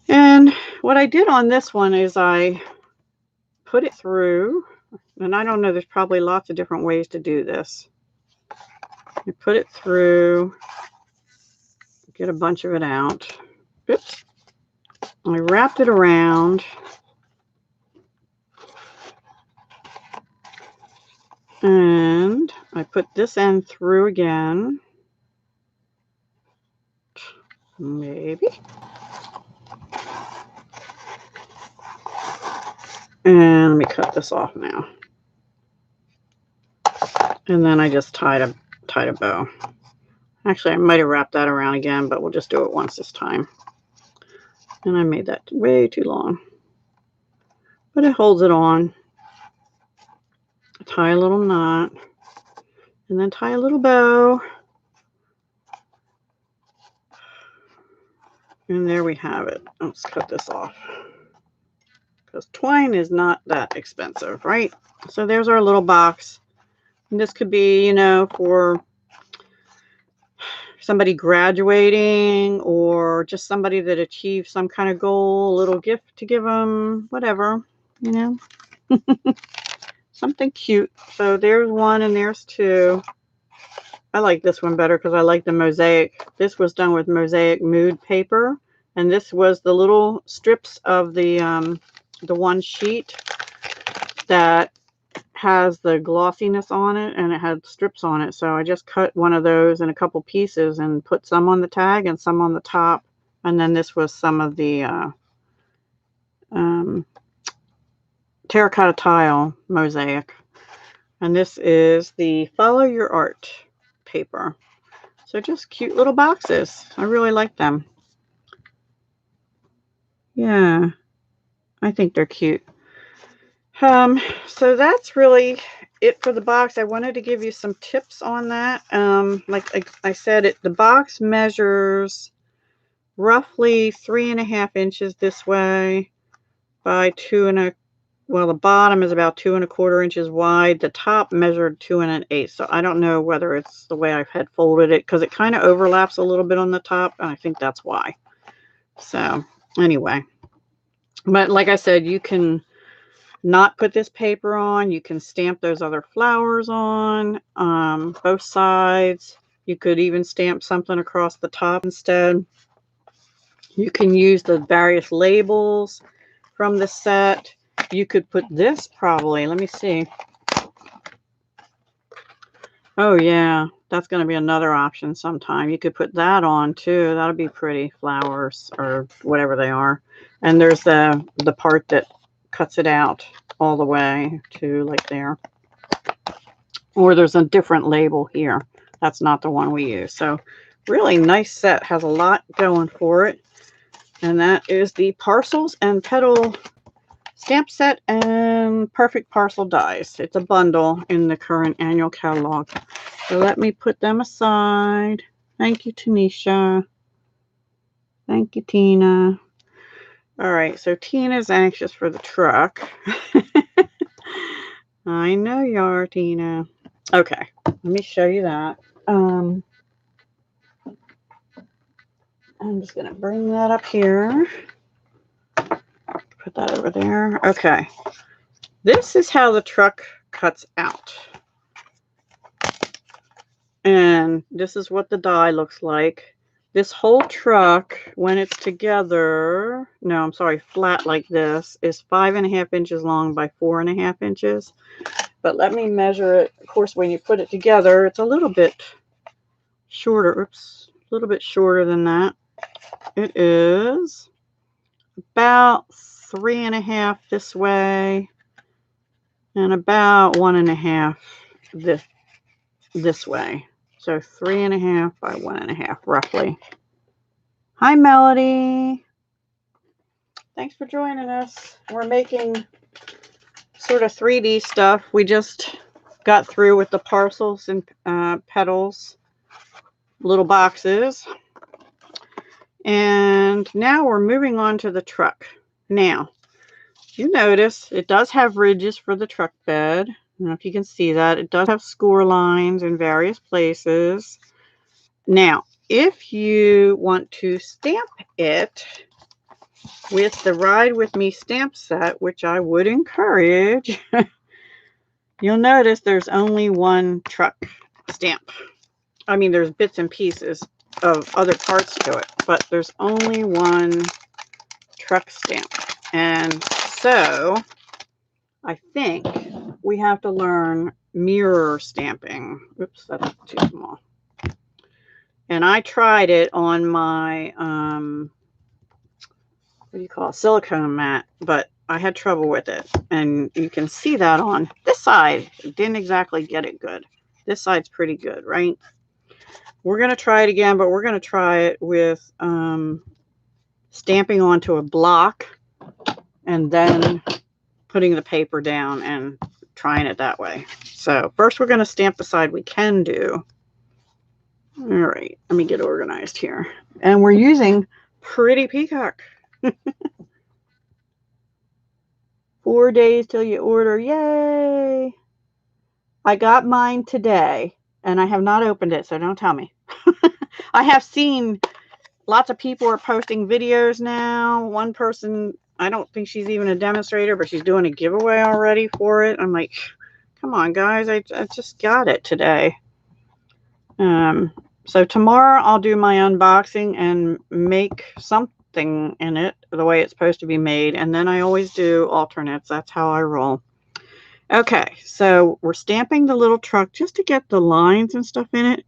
And what I did on this one is I put it through, and I don't know, there's probably lots of different ways to do this. You put it through, get a bunch of it out. Oops. I wrapped it around. And I put this end through again. Maybe. And let me cut this off now. And then I just tied a bow. Actually, I might have wrapped that around again, but we'll just do it once this time. And I made that way too long. But it holds it on. Tie a little knot. And then tie a little bow. And there we have it. Let's cut this off. Because twine is not that expensive, right? So there's our little box. And this could be, you know, for somebody graduating or just somebody that achieved some kind of goal, a little gift to give them, whatever, you know. Something cute. So there's one and there's two. I like this one better because I like the mosaic. This was done with mosaic mood paper. And this was the little strips of the one sheet that has the glossiness on it, and it had strips on it. So I just cut one of those in a couple pieces and put some on the tag and some on the top. And then this was some of the terracotta tile mosaic. And this is the Follow Your Art paper. So just cute little boxes. I really like them. Yeah, I think they're cute. So that's really it for the box. I wanted to give you some tips on that. Like I said, the box measures roughly 3.5 inches this way by well, the bottom is about 2 1/4 inches wide. The top measured 2 1/8. So I don't know whether it's the way I've had folded it, because it kind of overlaps a little bit on the top, and I think that's why. So anyway, but like I said, you can not put this paper on. You can stamp those other flowers on both sides. You could even stamp something across the top instead. You can use the various labels from the set. You could put this probably. Let me see. Oh yeah, that's going to be another option sometime. You could put that on too. That'll be pretty. Flowers or whatever they are. And there's the part that cuts it out all the way to like there. Or there's a different label here. That's not the one we use. So really nice set. Has a lot going for it. And that is the Parcels and Petal stamp set and perfect parcel dies. It's a bundle in the current annual catalog. So let me put them aside. Thank you, Tanisha. Thank you, Tina. All right, so Tina's anxious for the truck. I know you are, Tina. Okay, let me show you that. I'm just going to bring that up here. Put that over there. Okay. This is how the truck cuts out. And this is what the die looks like. This whole truck, when it's together, no, I'm sorry, flat like this, is 5.5 inches long by 4.5 inches. But let me measure it. Of course, when you put it together, it's a little bit shorter. Oops, a little bit shorter than that. It is about 3.5 this way and about 1.5 this way. So 3.5 by 1.5 roughly. Hi, Melody. Thanks for joining us. We're making sort of 3D stuff. We just got through with the Parcels and Petals little boxes. And now we're moving on to the truck. Now, you notice it does have ridges for the truck bed. I don't know if you can see that. It does have score lines in various places. Now, if you want to stamp it with the Ride With Me stamp set, which I would encourage, you'll notice there's only one truck stamp. I mean, there's bits and pieces of other parts to it, but there's only one truck stamp. And so I think we have to learn mirror stamping. Oops, that's too small. And I tried it on my, what do you call it, silicone mat, but I had trouble with it. And you can see that on this side. It didn't exactly get it good. This side's pretty good, right? We're going to try it again, but we're going to try it with stamping onto a block and then putting the paper down and trying it that way. So first we're going to stamp the side we can do. All right, let me get organized here. And we're using Pretty Peacock. 4 days till you order. Yay! I got mine today and I have not opened it, so don't tell me. I have seen lots of people are posting videos now. One person, I don't think she's even a demonstrator, but she's doing a giveaway already for it. I'm like, come on, guys. I just got it today. So tomorrow I'll do my unboxing and make something in it the way it's supposed to be made. And then I always do alternates. That's how I roll. Okay, so we're stamping the little truck just to get the lines and stuff in it.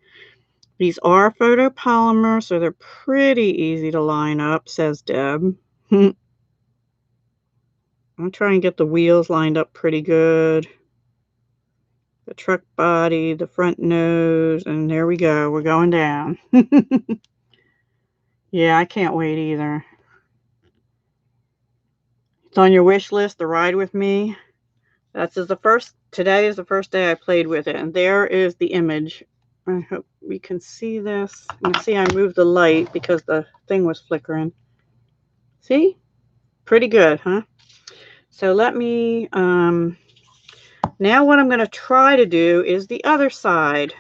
These are photopolymer, so they're pretty easy to line up, says Deb. I'm trying to get the wheels lined up pretty good. The truck body, the front nose, and there we go. We're going down. Yeah, I can't wait either. It's on your wish list, the Ride With Me. Today is the first day I played with it, and there is the image. I hope we can see this. You can see I moved the light because the thing was flickering. See? Pretty good, huh? So let me, now what I'm going to try to do is the other side.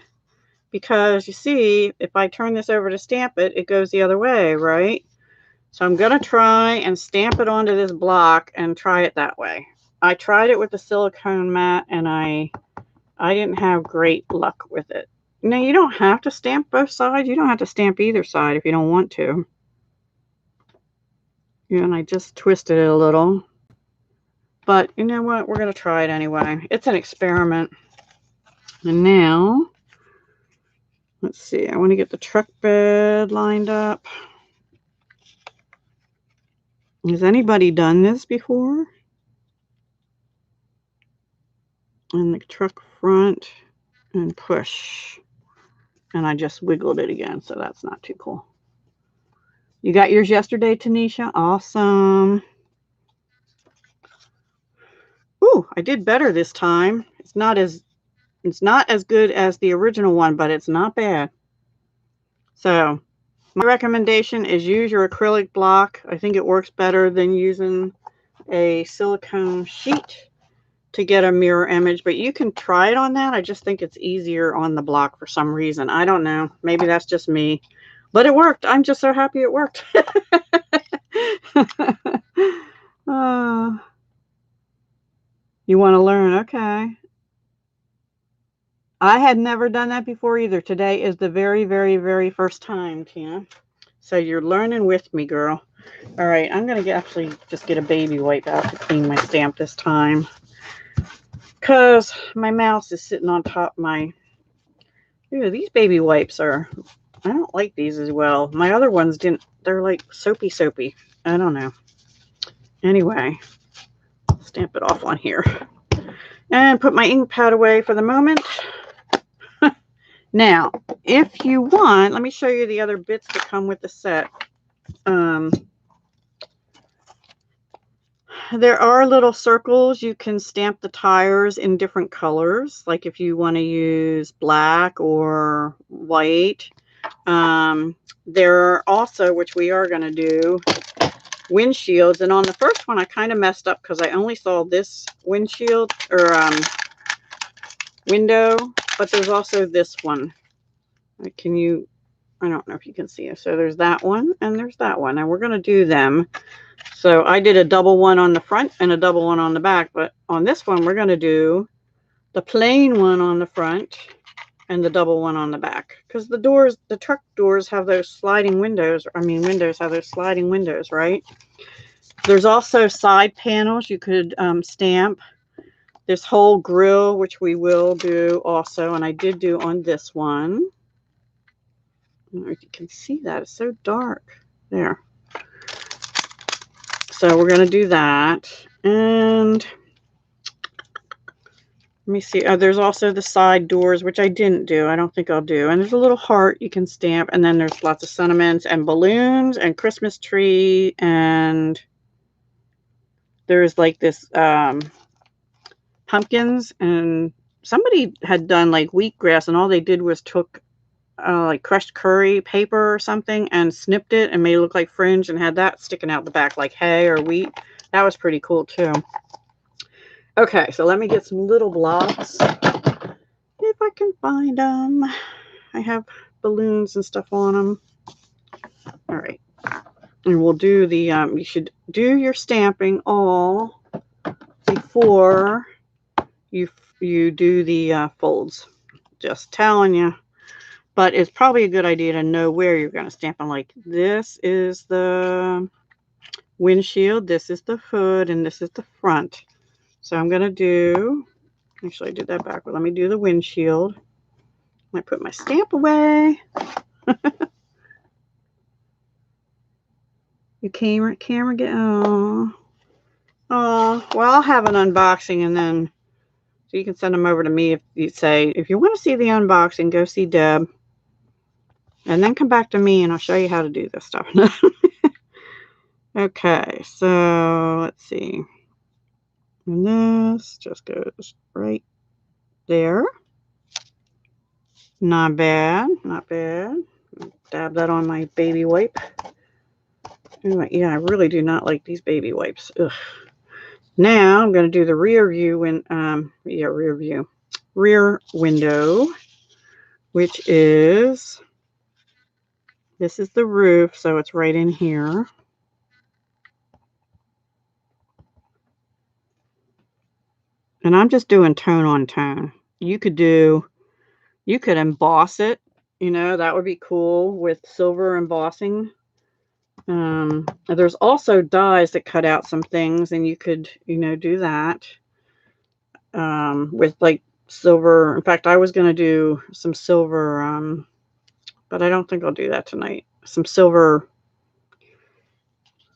Because you see, if I turn this over to stamp it, it goes the other way, right? So I'm going to try and stamp it onto this block and try it that way. I tried it with the silicone mat and I didn't have great luck with it. Now, you don't have to stamp both sides. You don't have to stamp either side if you don't want to. Yeah, and I just twisted it a little. But you know what? We're going to try it anyway. It's an experiment. And now, let's see. I want to get the truck bed lined up. Has anybody done this before? And the truck front and push. And I just wiggled it again, so that's not too cool. You got yours yesterday, Tanisha? Awesome. Ooh, I did better this time. It's not as good as the original one, but it's not bad. So my recommendation is use your acrylic block. I think it works better than using a silicone sheet to get a mirror image, but you can try it on that. I just think it's easier on the block for some reason. I don't know. Maybe that's just me, but it worked. I'm just so happy it worked. You want to learn? Okay. I had never done that before either. Today is the very, very, very first time, Tina. So you're learning with me, girl. All right, I'm going to actually just get a baby wipe out to clean my stamp this time. Because my mouse is sitting on top of my... Ew, these baby wipes are... I don't like these as well. My other ones didn't... They're like soapy. I don't know. Anyway, stamp it off on here. And put my ink pad away for the moment. Now, if you want, let me show you the other bits that come with the set. There are little circles. You can stamp the tires in different colors, like if you want to use black or white. There are also, which we are going to do, windshields. And on the first one, I kind of messed up because I only saw this windshield or window, but there's also this one. I don't know if you can see it. So there's that one and there's that one. And we're going to do them. So I did a double one on the front and a double one on the back. But on this one, we're going to do the plain one on the front and the double one on the back. Because the truck doors have those sliding windows. I mean, windows have those sliding windows, right? There's also side panels you could stamp. This whole grill, which we will do also. And I did do on this one. I don't know if you can see that. It's so dark. There. So we're going to do that. And let me see. There's also the side doors, which I didn't do. I don't think I'll do. And there's a little heart you can stamp. And then there's lots of sentiments and balloons and Christmas tree. And there's like this pumpkins. And somebody had done like wheatgrass. And all they did was took like crushed curry paper or something and snipped it and made it look like fringe and had that sticking out the back like hay or wheat. That was pretty cool too. Okay, so let me get some little blocks if I can find them. I have balloons and stuff on them. All right, and we'll do the you should do your stamping all before you do the folds. Just telling you. But it's probably a good idea to know where you're going to stamp them. Like this is the windshield, this is the hood, and this is the front. So I'm going to do, actually I did that backward. Let me do the windshield. I put my stamp away. The camera get, oh, well, I'll have an unboxing and then, so you can send them over to me if you say, if you want to see the unboxing, go see Deb. And then come back to me and I'll show you how to do this stuff. Okay, so let's see. And this just goes right there. Not bad, not bad. Dab that on my baby wipe. Anyway, yeah, I really do not like these baby wipes. Ugh. Now I'm going to do the rear view rear window, which is, this is the roof, so it's right in here. And I'm just doing tone on tone. You could emboss it, you know, that would be cool with silver embossing. There's also dies that cut out some things, and you could, you know, do that with like silver. In fact, I was going to do some silver, but I don't think I'll do that tonight. Some silver,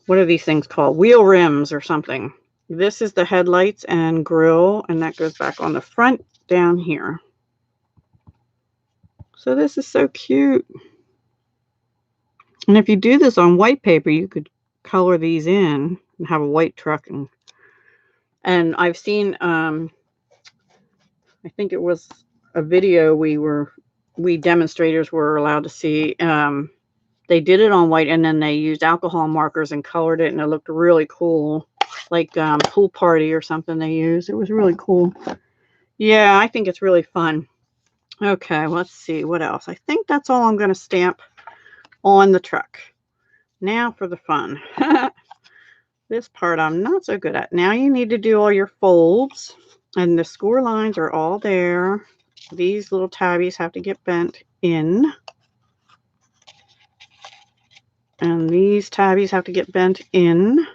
what are these things called? Wheel rims or something. This is the headlights and grill, and that goes back on the front down here. So this is so cute. And if you do this on white paper, you could color these in and have a white truck. And I've seen, I think it was a video we demonstrators were allowed to see. They did it on white and then they used alcohol markers and colored it, and it looked really cool. Like pool party or something they used. It was really cool. Yeah, I think it's really fun. Okay, let's see what else. I think that's all I'm going to stamp on the truck. Now for the fun. This part I'm not so good at. Now you need to do all your folds, and the score lines are all there. These little tabbies have to get bent in. And these tabbies have to get bent in.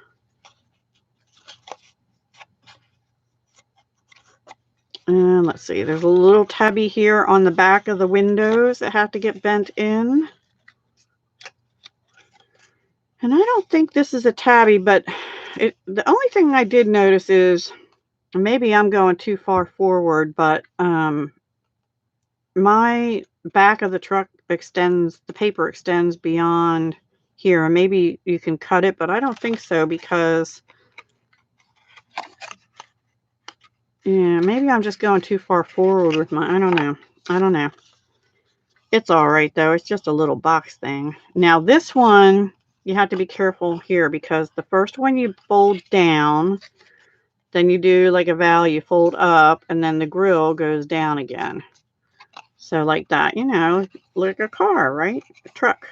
And let's see, there's a little tabby here on the back of the windows that have to get bent in. And I don't think this is a tabby, but the only thing I did notice is, maybe I'm going too far forward, but my back of the truck extends, the paper extends beyond here. Maybe you can cut it, but I don't think so, because yeah, maybe I'm just going too far forward with my, I don't know. I don't know. It's all right though. It's just a little box thing. Now this one, you have to be careful here, because the first one you fold down, then you do like a value, fold up, and then the grill goes down again. So like that, you know, like a car, right? A truck.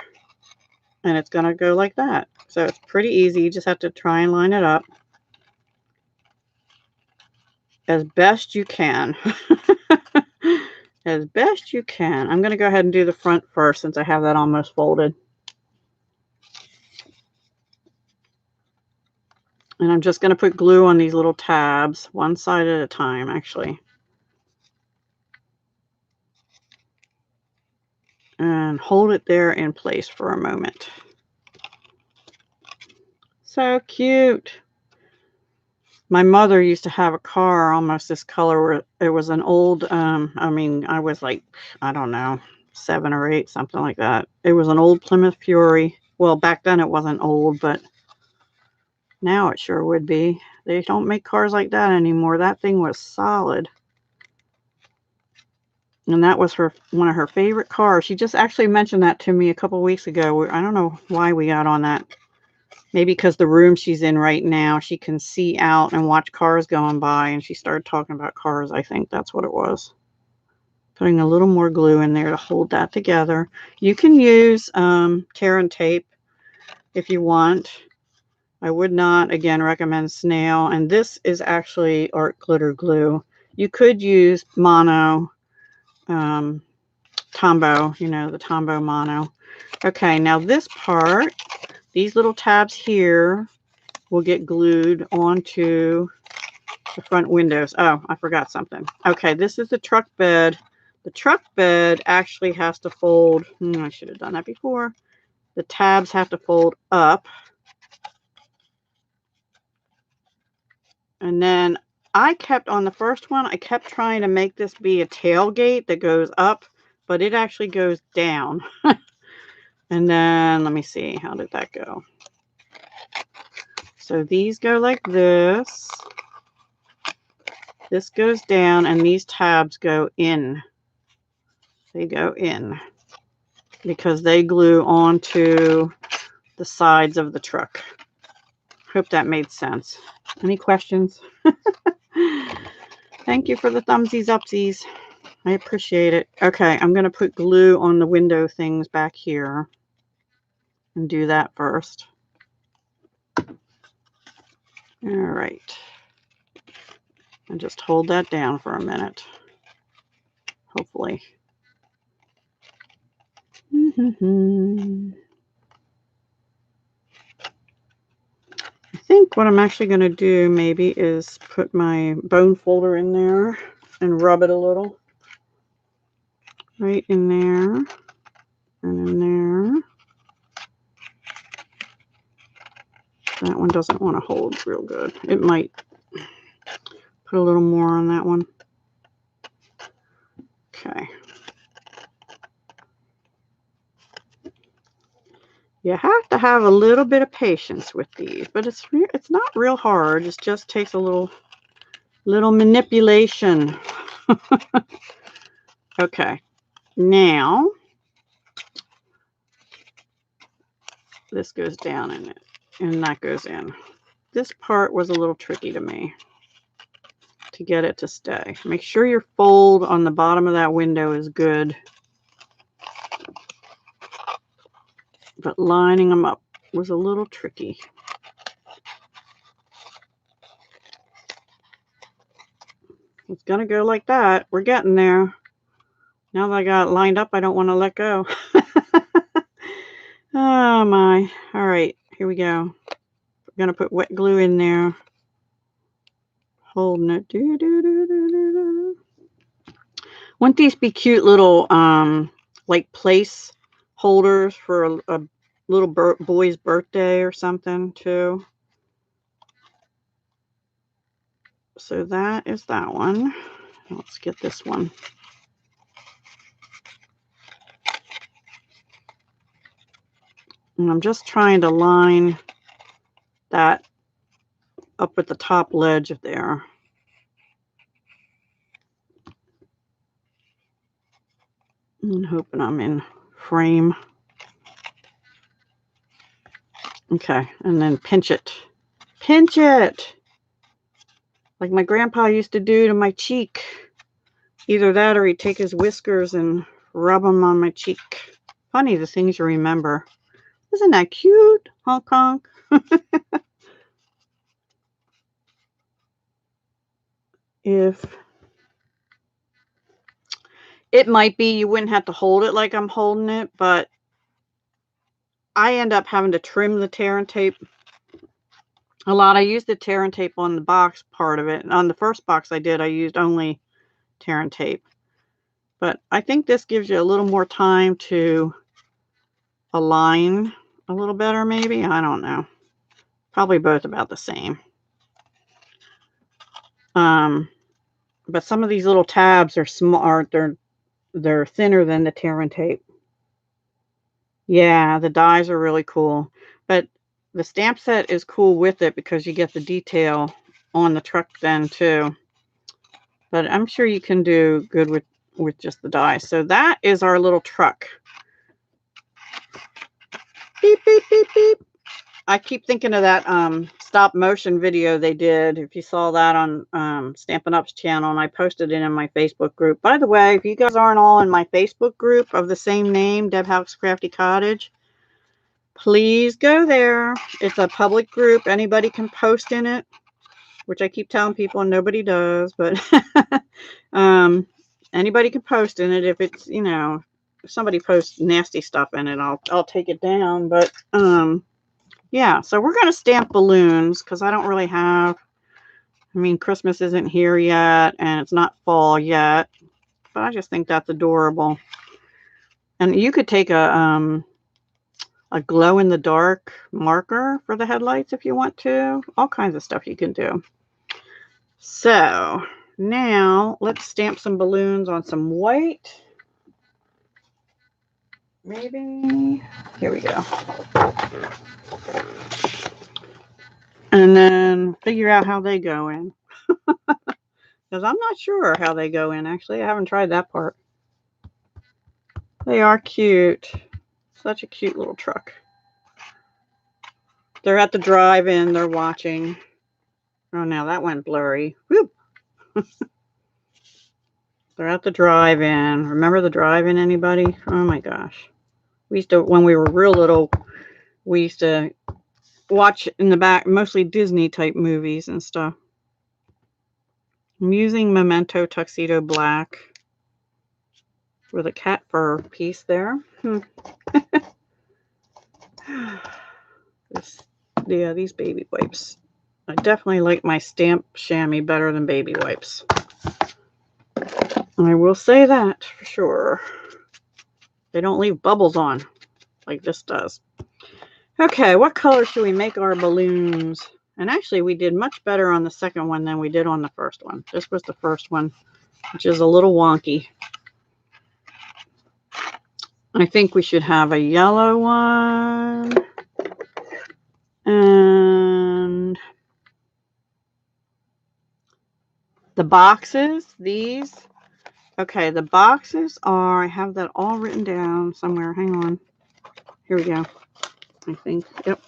And it's going to go like that. So it's pretty easy. You just have to try and line it up as best you can. As best you can. I'm going to go ahead and do the front first, since I have that almost folded. And I'm just going to put glue on these little tabs, one side at a time, actually. And hold it there in place for a moment. So cute. My mother used to have a car almost this color, where it was an old, I mean, I was like, I don't know, 7 or 8, something like that. It was an old Plymouth Fury. Well, back then it wasn't old, but now it sure would be. They don't make cars like that anymore. That thing was solid. And that was one of her favorite cars. She just actually mentioned that to me a couple weeks ago. I don't know why we got on that. Maybe because the room she's in right now, she can see out and watch cars going by, and she started talking about cars. I think that's what it was. Putting a little more glue in there to hold that together. You can use tear and tape if you want. I would not, again, recommend snail. And this is actually art glitter glue. You could use mono, Tombow, you know, the Tombow mono. Okay, now this part, these little tabs here will get glued onto the front windows. Oh, I forgot something. Okay, this is the truck bed. The truck bed actually has to fold. I should have done that before. The tabs have to fold up. And then I kept, on the first one, I kept trying to make this be a tailgate that goes up, but it actually goes down. And then, let me see, how did that go? So these go like this. This goes down, and these tabs go in. They go in because they glue onto the sides of the truck. Hope that made sense. Any questions? Thank you for the thumbsies upsies. I appreciate it. Okay, I'm going to put glue on the window things back here and do that first. All right. And just hold that down for a minute. Hopefully. I think what I'm actually going to do maybe is put my bone folder in there and rub it a little. Right in there and in there. That one doesn't want to hold real good. It might. Put a little more on that one. Okay. You have to have a little bit of patience with these, but it's not real hard. It just takes a little manipulation. Okay. Now this goes down in it, and that goes in. This part was a little tricky to me to get it to stay. Make sure your fold on the bottom of that window is good. But lining them up was a little tricky. It's going to go like that. We're getting there. Now that I got it lined up, I don't want to let go. Oh my. All right, here we go. We're going to put wet glue in there. Holding it. Wouldn't these be cute little, like place holders for a little boy's birthday or something too? So that is that one. Let's get this one. And I'm just trying to line that up at the top ledge of there. And hoping I'm in frame. Okay, and then pinch it. Pinch it! Like my grandpa used to do to my cheek. Either that or he'd take his whiskers and rub them on my cheek. Funny the things you remember. Isn't that cute? Honk honk. If it might be, you wouldn't have to hold it like I'm holding it, but I end up having to trim the tear and tape a lot. I used the tear and tape on the box part of it. On the first box I used only tear and tape. But I think this gives you a little more time to align a little better, maybe. I don't know. Probably both about the same. But some of these little tabs are small. They're thinner than the tear and tape. Yeah, the dies are really cool. But the stamp set is cool with it because you get the detail on the truck then too. But I'm sure you can do good with just the dies. So that is our little truck. Beep, beep, beep, beep. I keep thinking of that stop motion video they did. If you saw that on Stampin' Up's channel, and I posted it in my Facebook group. By the way, if you guys aren't all in my Facebook group of the same name, Deb Houck's Crafty Cottage, please go there. It's a public group. Anybody can post in it, which I keep telling people and nobody does, but anybody can post in it. If it's, you know, if somebody posts nasty stuff in it, I'll take it down. But yeah, so we're going to stamp balloons because I don't really have, I mean, Christmas isn't here yet and it's not fall yet, but I just think that's adorable. And you could take a glow-in-the-dark marker for the headlights if you want to. All kinds of stuff you can do. So now let's stamp some balloons on some white. Maybe. Here we go. And then figure out how they go in. Because I'm not sure how they go in, actually. I haven't tried that part. They are cute. Such a cute little truck. They're at the drive-in. They're watching. Oh, now that went blurry. Whoop. They're at the drive-in. Remember the drive-in, anybody? Oh, my gosh. We used to, when we were real little, we used to watch in the back, mostly Disney-type movies and stuff. I'm using Memento Tuxedo Black with a cat fur piece there. Yeah, these baby wipes. I definitely like my stamp chamois better than baby wipes. I will say that for sure. They don't leave bubbles on like this does. Okay, what color should we make our balloons? And actually, we did much better on the second one than we did on the first one. This was the first one, which is a little wonky. I think we should have a yellow one. And the boxes, these. Okay, the boxes are, I have that all written down somewhere. Hang on. Here we go. I think, yep.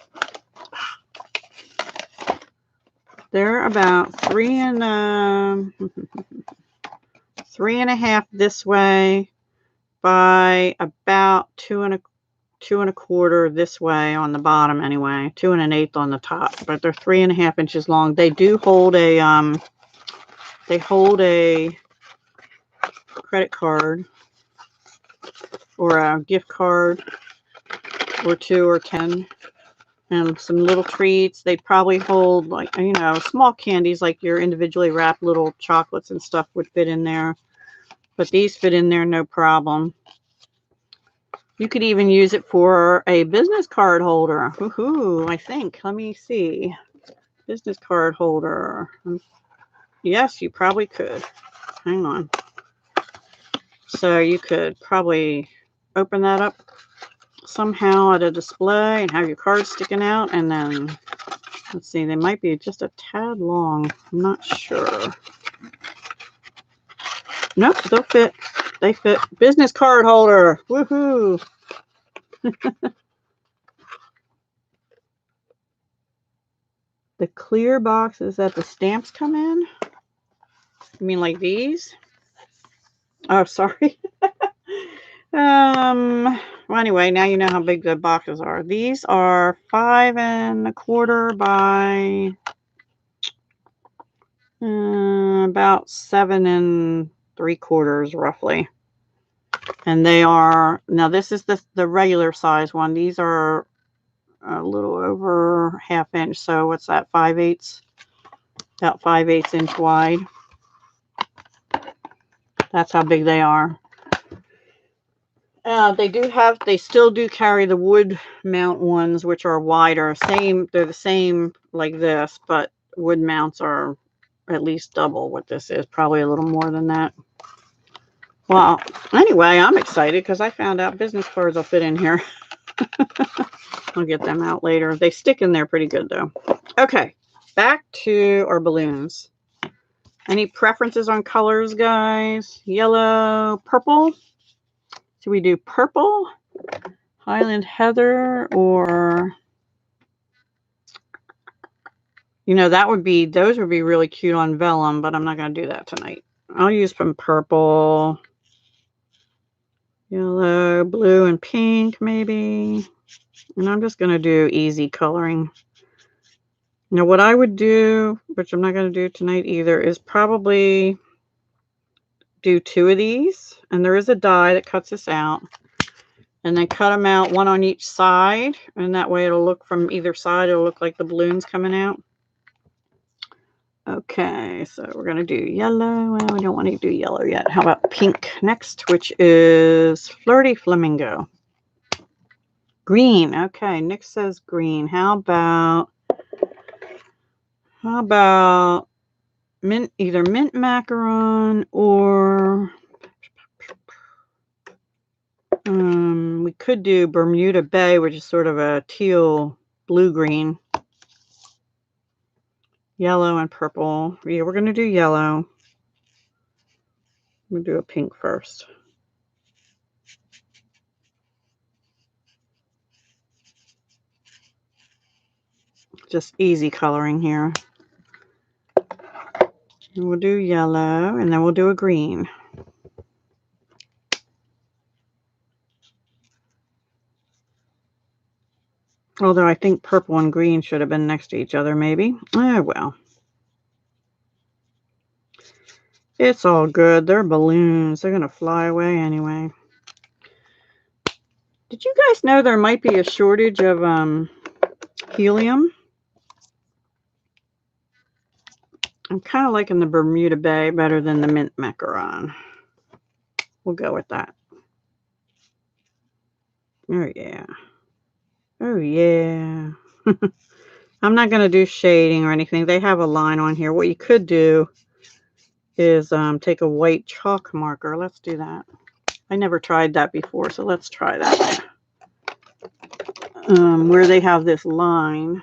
They're about 3.5 this way by about 2.25 this way on the bottom anyway. 2 1/8 on the top, but they're 3.5 inches long. They do hold a credit card or a gift card or 2 or 10. And some little treats. They probably hold, like, you know, small candies, like your individually wrapped little chocolates and stuff would fit in there. But these fit in there no problem. You could even use it for a business card holder. Woohoo, I think. Let me see. Business card holder. Yes, you probably could. Hang on. So you could probably open that up somehow at a display and have your cards sticking out, and then let's see, they might be just a tad long. I'm not sure. Nope, they'll fit. They fit. Business card holder. Woohoo. The clear boxes that the stamps come in? You mean like these? Oh, sorry. Well, anyway, now you know how big the boxes are. These are 5 1/4 by about 7 3/4 roughly. And they are, now this is the regular size one. These are a little over 1/2 inch. So what's that, 5/8? About 5/8 inch wide. That's how big they are. They still do carry the wood mount ones, which are wider. They're the same like this, but wood mounts are at least double what this is, probably a little more than that. Well, anyway, I'm excited because I found out business cards will fit in here. I'll get them out later. They stick in there pretty good though. Okay, back to our balloons. Any preferences on colors, guys? Yellow, purple? Should we do purple, Highland Heather, or, you know, those would be really cute on vellum, but I'm not going to do that tonight. I'll use some purple, yellow, blue, and pink maybe. And I'm just going to do easy coloring. Now what I would do, which I'm not going to do tonight either, is probably do 2 of these. And there is a die that cuts this out. And then cut them out, 1 on each side. And that way it'll look from either side. It'll look like the balloons coming out. Okay, so we're going to do yellow. Well, we don't want to do yellow yet. How about pink next, which is Flirty Flamingo. Green. Okay, Nick says green. How about either mint macaron or we could do Bermuda Bay, which is sort of a teal blue-green. Yellow and purple. Yeah, we're going to do yellow. We'll do a pink first. Just easy coloring here. And we'll do yellow, and then we'll do a green. Although I think purple and green should have been next to each other, maybe. Oh, well. It's all good. They're balloons. They're going to fly away anyway. Did you guys know there might be a shortage of helium? I'm kind of liking the Bermuda Bay better than the mint macaron. We'll go with that. Oh, yeah. Oh, yeah. I'm not going to do shading or anything. They have a line on here. What you could do is take a white chalk marker. Let's do that. I never tried that before, so let's try that. Where they have this line.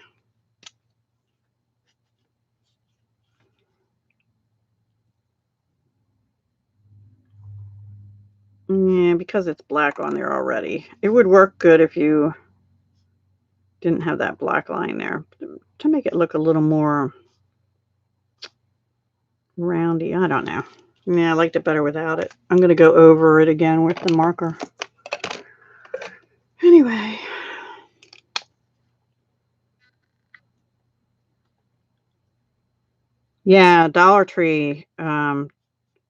Yeah, because it's black on there already. It would work good if you didn't have that black line there to make it look a little more roundy. I don't know. Yeah, I liked it better without it. I'm going to go over it again with the marker. Anyway. Yeah, Dollar Tree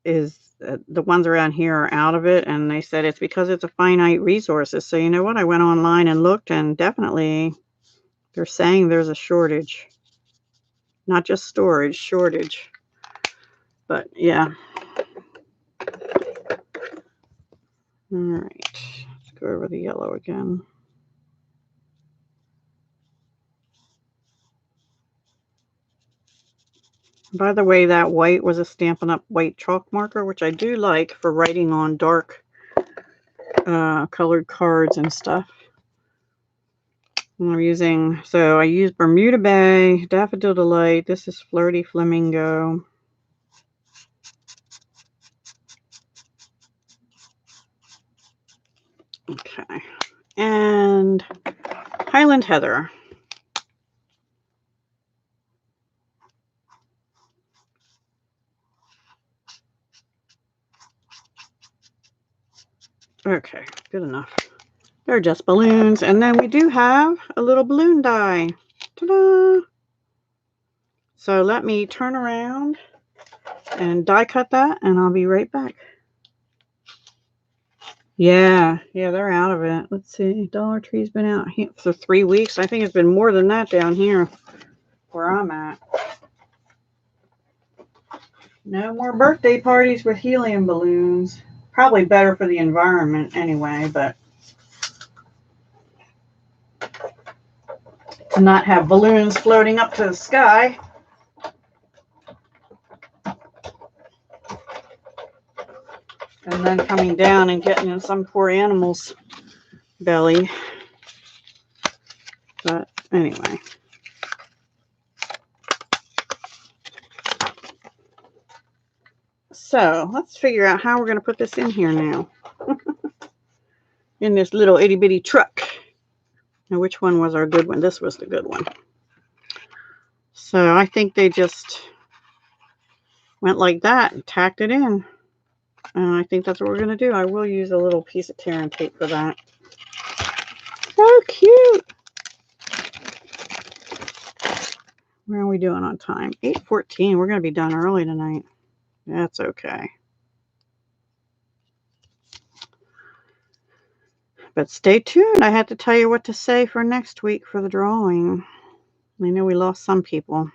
the ones around here are out of it, and they said it's because it's a finite resources. So you know what? I went online and looked, and definitely they're saying there's a shortage. Not just storage, shortage. But yeah. All right. Let's go over the yellow again. By the way, that white was a Stampin' Up! White chalk marker, which I do like for writing on dark colored cards and stuff. I'm using, so I use Bermuda Bay, Daffodil Delight. This is Flirty Flamingo. Okay. And Highland Heather. Okay, good enough. They're just balloons. And then we do have a little balloon die. Ta-da! So let me turn around and die cut that, and I'll be right back. Yeah, they're out of it. Let's see. Dollar Tree's been out here for 3 weeks. I think it's been more than that down here where I'm at. No more birthday parties with helium balloons. Probably better for the environment anyway, but to not have balloons floating up to the sky. And then coming down and getting in some poor animal's belly. But anyway. So let's figure out how we're going to put this in here now. In this little itty bitty truck. Now, which one was our good one? This was the good one. So I think they just went like that and tacked it in. And I think that's what we're going to do. I will use a little piece of tear and tape for that. So cute. Where are we doing on time? 8:14. We're going to be done early tonight. That's okay. But stay tuned. I had to tell you what to say for next week for the drawing. I know we lost some people.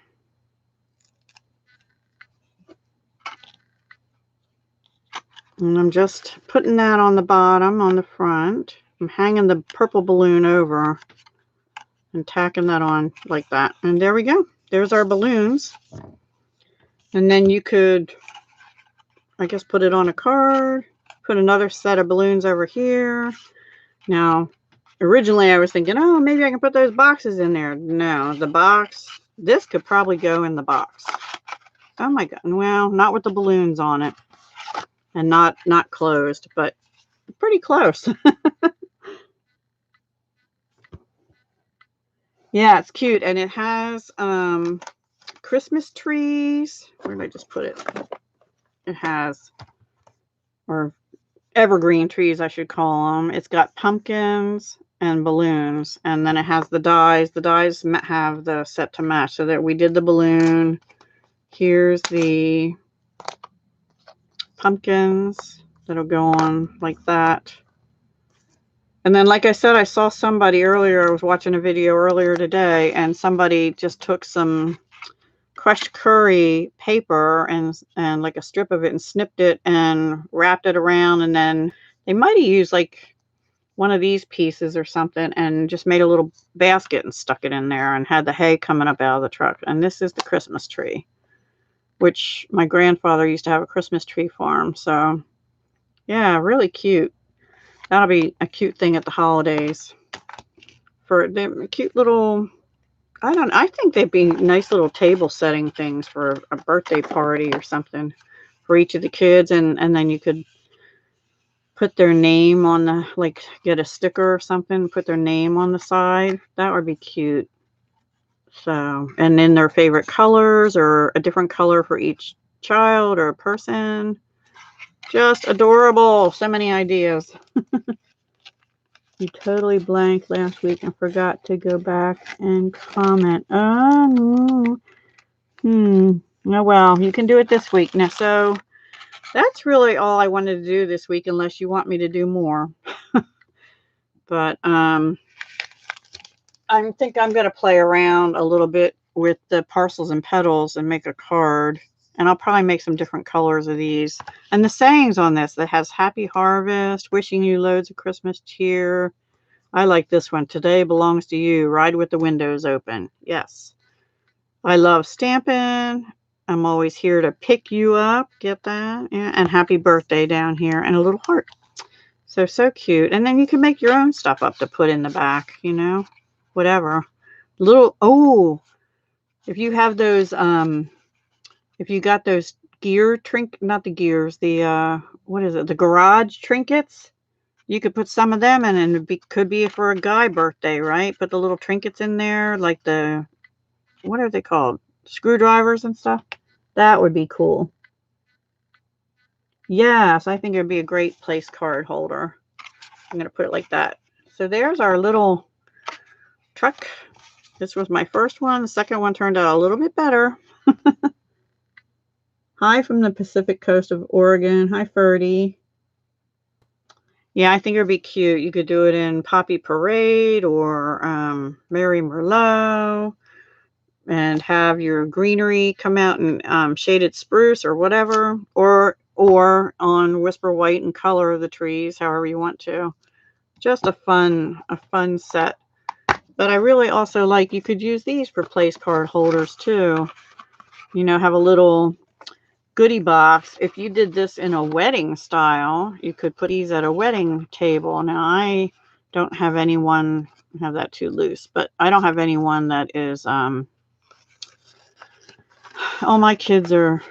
And I'm just putting that on the bottom, on the front. I'm hanging the purple balloon over and tacking that on like that. And there we go. There's our balloons. And then you could, I guess, put it on a card, put another set of balloons over here. Now, originally I was thinking, oh, maybe I can put those boxes in there. No, the box, this could probably go in the box. Oh my God. Well, not with the balloons on it. And not closed, but pretty close. Yeah, it's cute. And it has Christmas trees. Where did I just put it? It has, or evergreen trees, I should call them. It's got pumpkins and balloons. And then it has the dies. The dies have the set to match. So that we did the balloon. Here's the pumpkins that'll go on like that. And then, like I said, I saw somebody earlier, I was watching a video earlier today, and somebody just took some crushed curry paper and like a strip of it and snipped it and wrapped it around, and then they might have used like one of these pieces or something and just made a little basket and stuck it in there and had the hay coming up out of the truck. And this is the Christmas tree, which my grandfather used to have a Christmas tree farm. So yeah, really cute. That'll be a cute thing at the holidays. For the cute little, I think they'd be nice little table setting things for a birthday party or something for each of the kids. And then you could put their name on the, like get a sticker or something, put their name on the side. That would be cute. So, and then their favorite colors or a different color for each child or person. Just adorable. So many ideas. You totally blanked last week and forgot to go back and comment. Oh, oh well, you can do it this week. Now, so that's really all I wanted to do this week, unless you want me to do more. But I think I'm going to play around a little bit with the Parcels and Petals and make a card. And I'll probably make some different colors of these. And the sayings on this that has Happy Harvest, wishing you loads of Christmas cheer. I like this one. Today belongs to you. Ride with the windows open. Yes. I love Stampin'. I'm always here to pick you up. Get that? Yeah. And happy birthday down here. And a little heart. So cute. And then you can make your own stuff up to put in the back, you know, whatever. Little, oh, if you have those, if you got those gear not the gears, the, what is it? The garage trinkets. You could put some of them in, and it could be for a guy birthday, right? Put the little trinkets in there, like the, what are they called? Screwdrivers and stuff. That would be cool. Yes, I think it would be a great place card holder. I'm going to put it like that. So there's our little truck. This was my first one. The second one turned out a little bit better. Hi from the Pacific coast of Oregon. Hi, Ferdy. Yeah, I think it would be cute. You could do it in Poppy Parade or Mary Merlot, and have your greenery come out in shaded spruce or whatever, or on Whisper White and color the trees, however you want to. Just a fun set. But I really also like, you could use these for place card holders too. You know, have a little goodie box. If you did this in a wedding style, you could put these at a wedding table. Now, I don't have anyone have that too loose, but I don't have anyone that is all my kids are,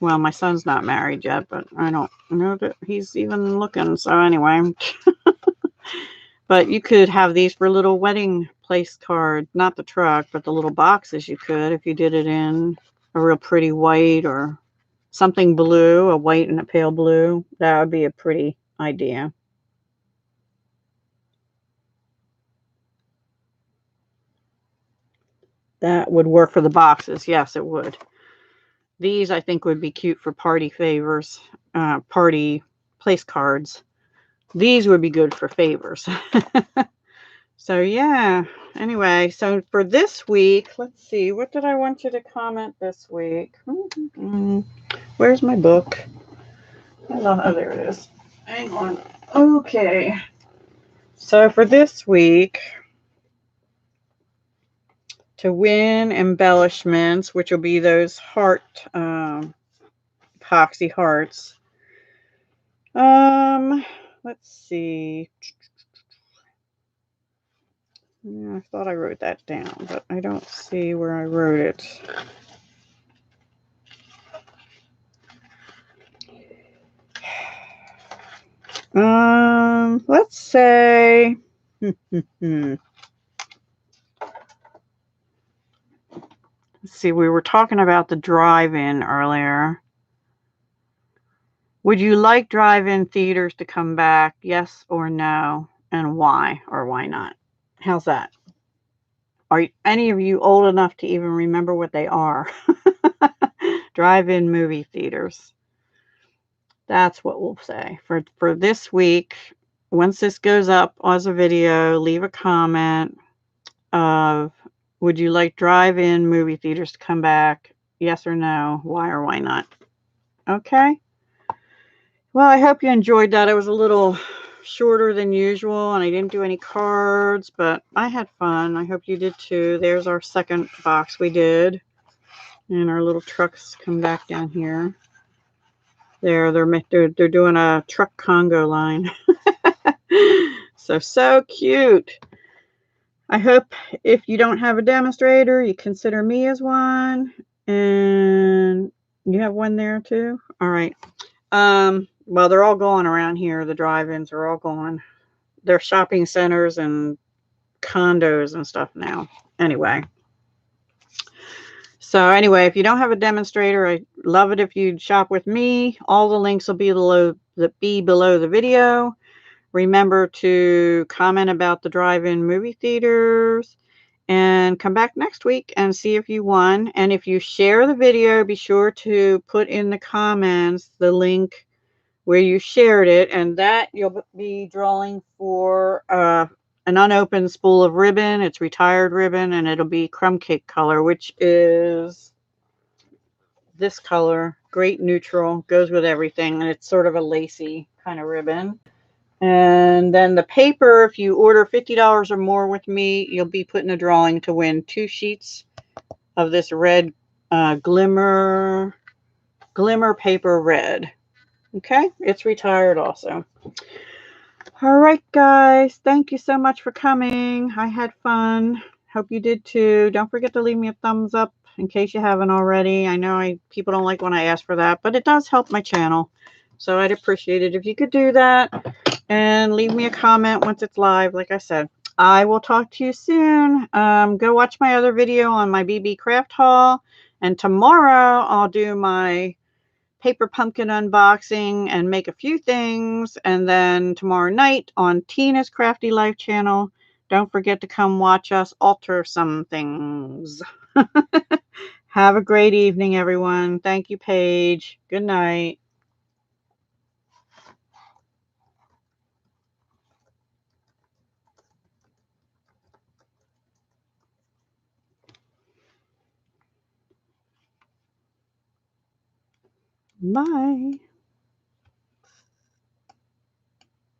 well, my son's not married yet, but I don't know that he's even looking. So anyway, but you could have these for little wedding place card, not the truck, but the little boxes. You could, if you did it in a real pretty white or something blue, a white and a pale blue. That would be a pretty idea. That would work for the boxes. Yes, it would. These, I think, would be cute for party favors, party place cards. These would be good for favors. So, yeah. Anyway, so for this week, let's see. What did I want you to comment this week? Where's my book? Oh, there it is. Hang on. Okay. So for this week, to win embellishments, which will be those heart, epoxy hearts. Let's see. Yeah, I thought I wrote that down, but I don't see where I wrote it. Let's say, let's see, we were talking about the drive-in earlier. Would you like drive-in theaters to come back? Yes or no? And why or why not? How's that? Are any of you old enough to even remember what they are? Drive-in movie theaters. That's what we'll say. For this week, once this goes up as a video, leave a comment of, would you like drive-in movie theaters to come back? Yes or no? Why or why not? Okay. Well, I hope you enjoyed that. It was a little shorter than usual, and I didn't do any cards, but I had fun. I hope you did too. There's our second box we did, and our little trucks come back down here. They're doing a truck Congo line. So cute. I hope if you don't have a demonstrator, you consider me as one, and you have one there too. All right. Well, they're all gone around here. The drive-ins are all gone. They're shopping centers and condos and stuff now. Anyway. So anyway, if you don't have a demonstrator, I love it if you'd shop with me. All the links will be below the video. Remember to comment about the drive-in movie theaters and come back next week and see if you won. And if you share the video, be sure to put in the comments the link where you shared it, and that you'll be drawing for an unopened spool of ribbon. It's retired ribbon, and it'll be crumb cake color, which is this color, great neutral, goes with everything, and it's sort of a lacy kind of ribbon. And then the paper, if you order $50 or more with me, you'll be put in a drawing to win 2 sheets of this red glimmer paper red. Okay, it's retired also. All right, guys, thank you so much for coming. I had fun. Hope you did too. Don't forget to leave me a thumbs up in case you haven't already. I know people don't like when I ask for that, but it does help my channel. So I'd appreciate it if you could do that. And leave me a comment once it's live, like I said. I will talk to you soon. Go watch my other video on my BB craft haul. And tomorrow I'll do my paper pumpkin unboxing and make a few things. And then tomorrow night on Tina's Crafty Life channel, don't forget to come watch us alter some things. Have a great evening, everyone. Thank you, Paige. Good night. Bye.